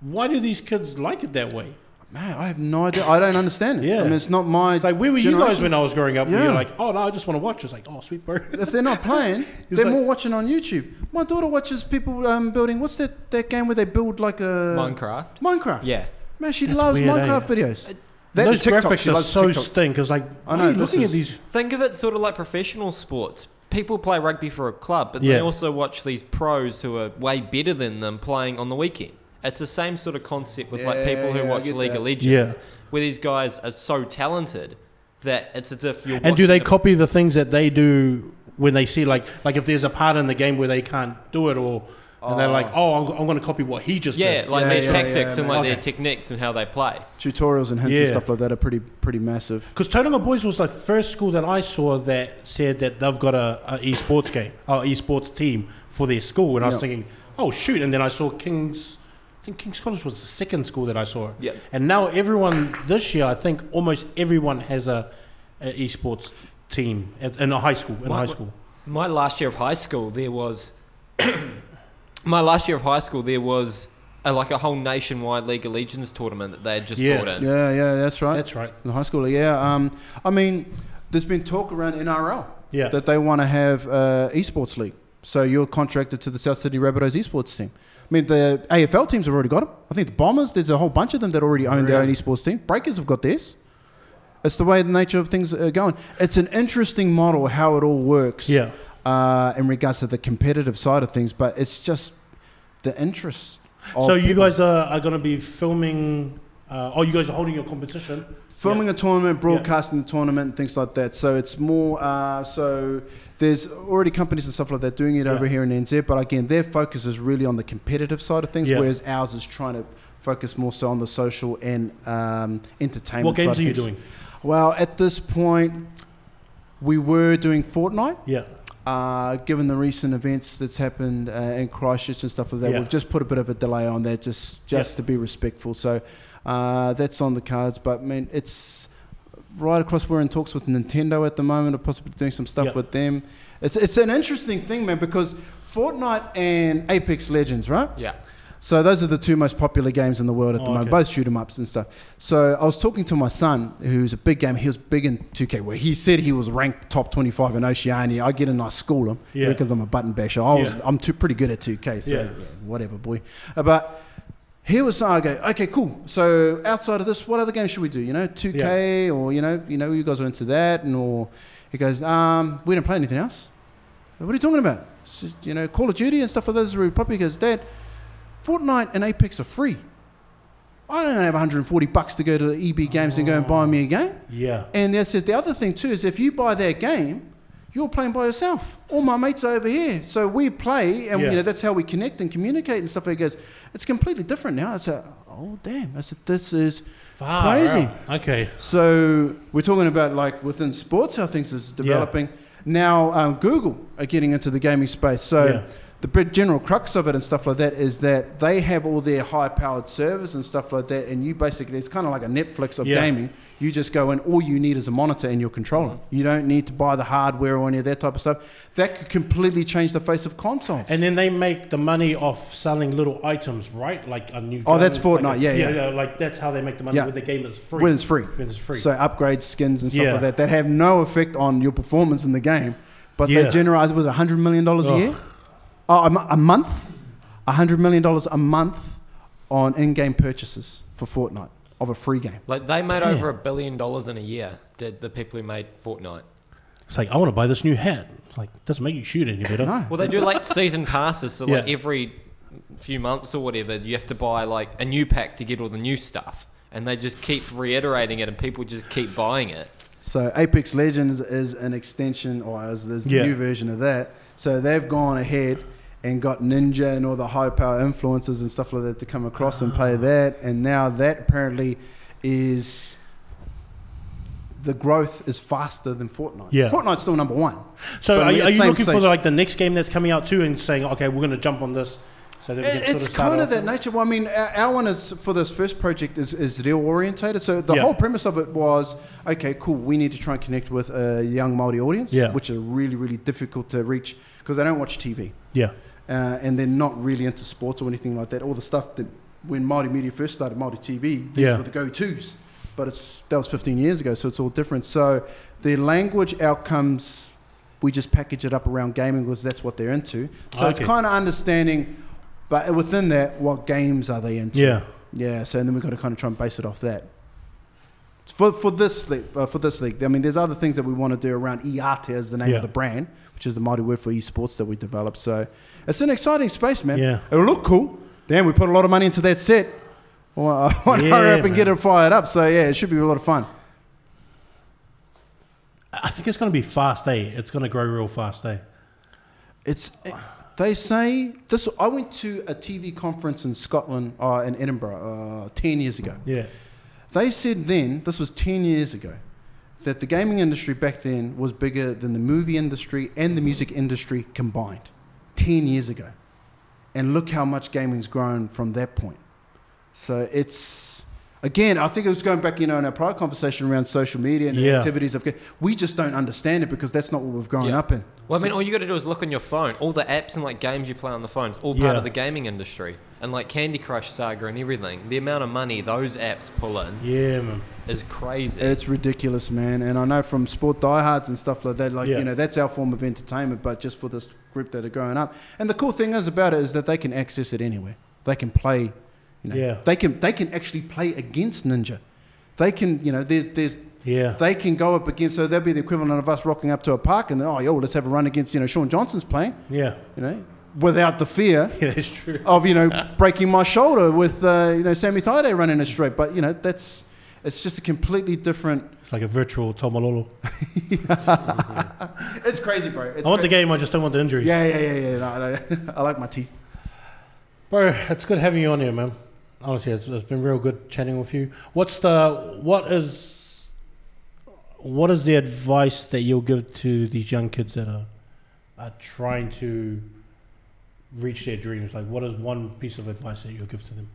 Why do these kids like it that way? Man, I have no idea. I don't understand it. Yeah. I mean, it's not my. It's like, where were you generation. guys when I was growing up? Yeah. You're like, oh no, I just want to watch. It's like, oh sweet bro. If they're not playing, they're like, more watching on YouTube. My daughter watches people building. What's that game where they build like a Minecraft. Yeah. Man, she That's loves weird, Minecraft videos. Those TikTok, graphics she are loves so TikTok. stink. Because like, I why know, are you this looking at is- these? Think of it sort of like professional sports. People play rugby for a club, but Yeah. they also watch these pros who are way better than them playing on the weekend. It's the same sort of concept with like people who Yeah, I watch get League that. of Legends, Yeah. where these guys are so talented that it's as if you're And do they watching copy the things that they do when they see like if there's a part in the game where they can't do it or and they're like, oh, I'm going to copy what he just yeah, did. like Yeah, their yeah, tactics yeah, and like man. their Okay. techniques and how they play. Tutorials and hints and Yeah. stuff like that are pretty massive. Because Tauranga Boys was the first school that I saw that said that they've got a esports game, or esports team for their school, and I was Yeah. thinking, oh shoot! And then I saw King's. I think King's College was the second school that I saw. Yeah. And now everyone this year, I think almost everyone has a esports team in a high school. My last year of high school, there was like a whole nationwide League of Legends tournament that they had just brought in. Yeah, that's right. That's right. In high school, yeah. I mean, there's been talk around NRL Yeah. that they want to have esports league. So you're contracted to the South Sydney Rabbitohs esports team. I mean, the AFL teams have already got them. I think the Bombers, there's a whole bunch of them that already own their own esports team. Breakers have got theirs. It's the way the nature of things are going. It's an interesting model how it all works. Yeah. In regards to the competitive side of things, but it's just the interest. So you guys are going to be filming. You guys are holding your competition. Filming Yeah. a tournament, broadcasting the tournament, and things like that. So it's more. So there's already companies and stuff like that doing it over here in NZ, but again, their focus is really on the competitive side of things, whereas ours is trying to focus more so on the social and entertainment. What games side are you of things. doing? Well, at this point, we were doing Fortnite. Yeah. Given the recent events that's happened in Christchurch and stuff like that, Yeah. we've just put a bit of a delay on that just to be respectful. So that's on the cards. But, man, it's right across. We're in talks with Nintendo at the moment of possibly doing some stuff with them. It's an interesting thing, man, because Fortnite and Apex Legends, right? Yeah. So those are the two most popular games in the world at the moment, okay. both shoot 'em ups and stuff. So I was talking to my son, who's a big gamer. He was big in 2K, where he said he was ranked top 25 in Oceania. I get a nice school him because I'm a button basher. I'm pretty good at 2K, so whatever, boy. But he was saying, okay, cool. So outside of this, what other games should we do? 2K or you you guys are into that, or he goes, we don't play anything else. What are you talking about? It's just, Call of Duty and stuff like that is really popular. He goes, Dad, Fortnite and Apex are free. I don't have $140 to go to the EB Games and go and buy me a game. Yeah. And that's it. The other thing too is if you buy that game, you're playing by yourself. All my mates are over here. So we play and that's how we connect and communicate and stuff like that. It's completely different now. It's damn. This is crazy. Wow. Okay. So we're talking about like within sports how things is developing. Now Google are getting into the gaming space. So the general crux of it and stuff like that is that they have all their high-powered servers and stuff like that, and you basically, it's kind of like a Netflix of gaming. You just go in, all you need is a monitor and your controller. You don't need to buy the hardware or any of that type of stuff. That could completely change the face of consoles. And then they make the money off selling little items, right? Like a new. That's Fortnite. Like Yeah. Like that's how they make the money when the game is free. When it's free. So upgrade skins and stuff like that have no effect on your performance in the game, but they generate $100 million a year. A month, $100 million a month on in-game purchases for Fortnite of a free game. Like they made over $1 billion in a year. Did the people who made Fortnite? It's like I want to buy this new hat. It's like doesn't make you shoot any better. No. Well, they do like season passes. So like every few months or whatever, you have to buy like a new pack to get all the new stuff, and they just keep reiterating it, and people just keep buying it. So Apex Legends is an extension, or is this new version of that. So they've gone ahead and got Ninja and all the high-power influencers and stuff like that to come across and play that. And now that apparently is... The growth is faster than Fortnite. Yeah. Fortnite's still number one. So are you looking for the next game that's coming out too and saying, okay, we're going to jump on this So that we can it's kind of that nature. Well, I mean, our one is for this first project is real orientated. So the whole premise of it was, okay, cool. We need to try and connect with a young Māori audience, which are really, really difficult to reach because they don't watch TV. Yeah, and they're not really into sports or anything like that. All the stuff that when Māori media first started, Māori TV, these were the go-tos. But that was 15 years ago, so it's all different. So the language outcomes, we just package it up around gaming because that's what they're into. So it's kind of understanding. But within that, what games are they into? Yeah. So then we've got to kind of try and base it off that. For this league, I mean, there's other things that we want to do around iate as the name of the brand, which is the Māori word for esports that we developed. So it's an exciting space, man. Yeah. It'll look cool. Damn, we put a lot of money into that set. Well, I want to hurry up and get it fired up. So yeah, it should be a lot of fun. I think it's going to be fast, It's going to grow real fast, They say this. I went to a TV conference in Scotland, in Edinburgh, 10 years ago. Yeah. They said then, this was 10 years ago, that the gaming industry back then was bigger than the movie industry and the music industry combined. 10 years ago. And look how much gaming's grown from that point. So it's, again, I think it was going back, in our prior conversation around social media and the activities of, we just don't understand it because that's not what we've grown up in. Well, I mean, all you got to do is look on your phone. All the apps and like games you play on the phone, it's all part of the gaming industry. And like Candy Crush Saga and everything, the amount of money those apps pull in man, is crazy. It's ridiculous, man. And I know from sport diehards and stuff like that, that's our form of entertainment, but just for this group that are growing up. And the cool thing is about it is that they can access it anywhere. They can play. They can actually play against Ninja. They can, they can go up against. So that'd be the equivalent of us rocking up to a park and then, let's have a run against, Sean Johnson's playing. Yeah. Without the fear that's true. of breaking my shoulder with Sammy Taide running a straight. But it's just a completely different. It's like a virtual Tomalolo. It's crazy, bro. I want the game. I just don't want the injuries. Yeah. No, I like my teeth, bro. It's good having you on here, man. Honestly, it's been real good chatting with you. What is the advice that you'll give to these young kids that are trying to reach their dreams? Like, what is one piece of advice that you'll give to them?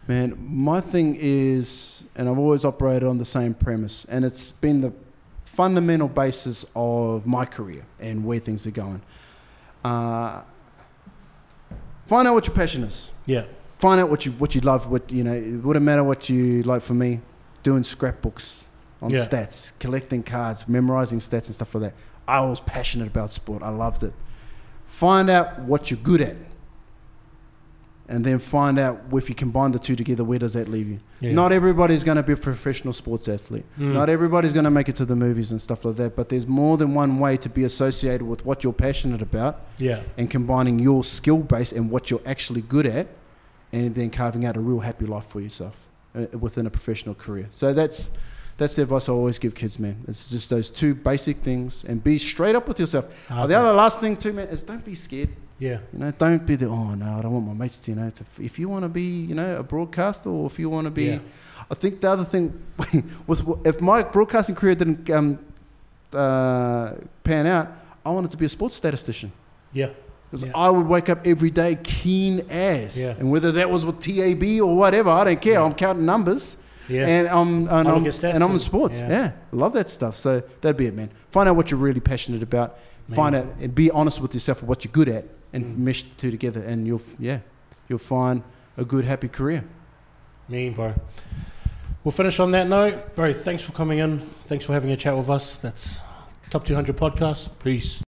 Man, my thing is, and I've always operated on the same premise, and it's been the fundamental basis of my career and where things are going. Find out what your passion is. Yeah. Find out what you love. It wouldn't matter what you like. For me, doing scrapbooks on stats, collecting cards, memorizing stats and stuff like that. I was passionate about sport. I loved it. Find out what you're good at, and then find out if you combine the two together, where does that leave you? Yeah. Not everybody's going to be a professional sports athlete. Not everybody's going to make it to the movies and stuff like that. But there's more than one way to be associated with what you're passionate about. Yeah. And combining your skill base and what you're actually good at, and then carving out a real happy life for yourself within a professional career. So that's the advice I always give kids, man. It's just those two basic things, and be straight up with yourself. The other last thing too, man, is don't be scared. Yeah. Don't be I don't want my mates to, if you want to be, a broadcaster, or if you want to be, I think the other thing was, if my broadcasting career didn't pan out, I wanted to be a sports statistician. Yeah. Because I would wake up every day keen as, and whether that was with TAB or whatever, I don't care. I'm counting numbers, and I'm in sports. I love that stuff. So that'd be it, man. Find out what you're really passionate about. Find out and be honest with yourself of what you're good at, and mesh the two together, and you'll find a good, happy career. Mean, bro. We'll finish on that note, bro. Thanks for coming in. Thanks for having a chat with us. That's Top 200 podcast. Peace.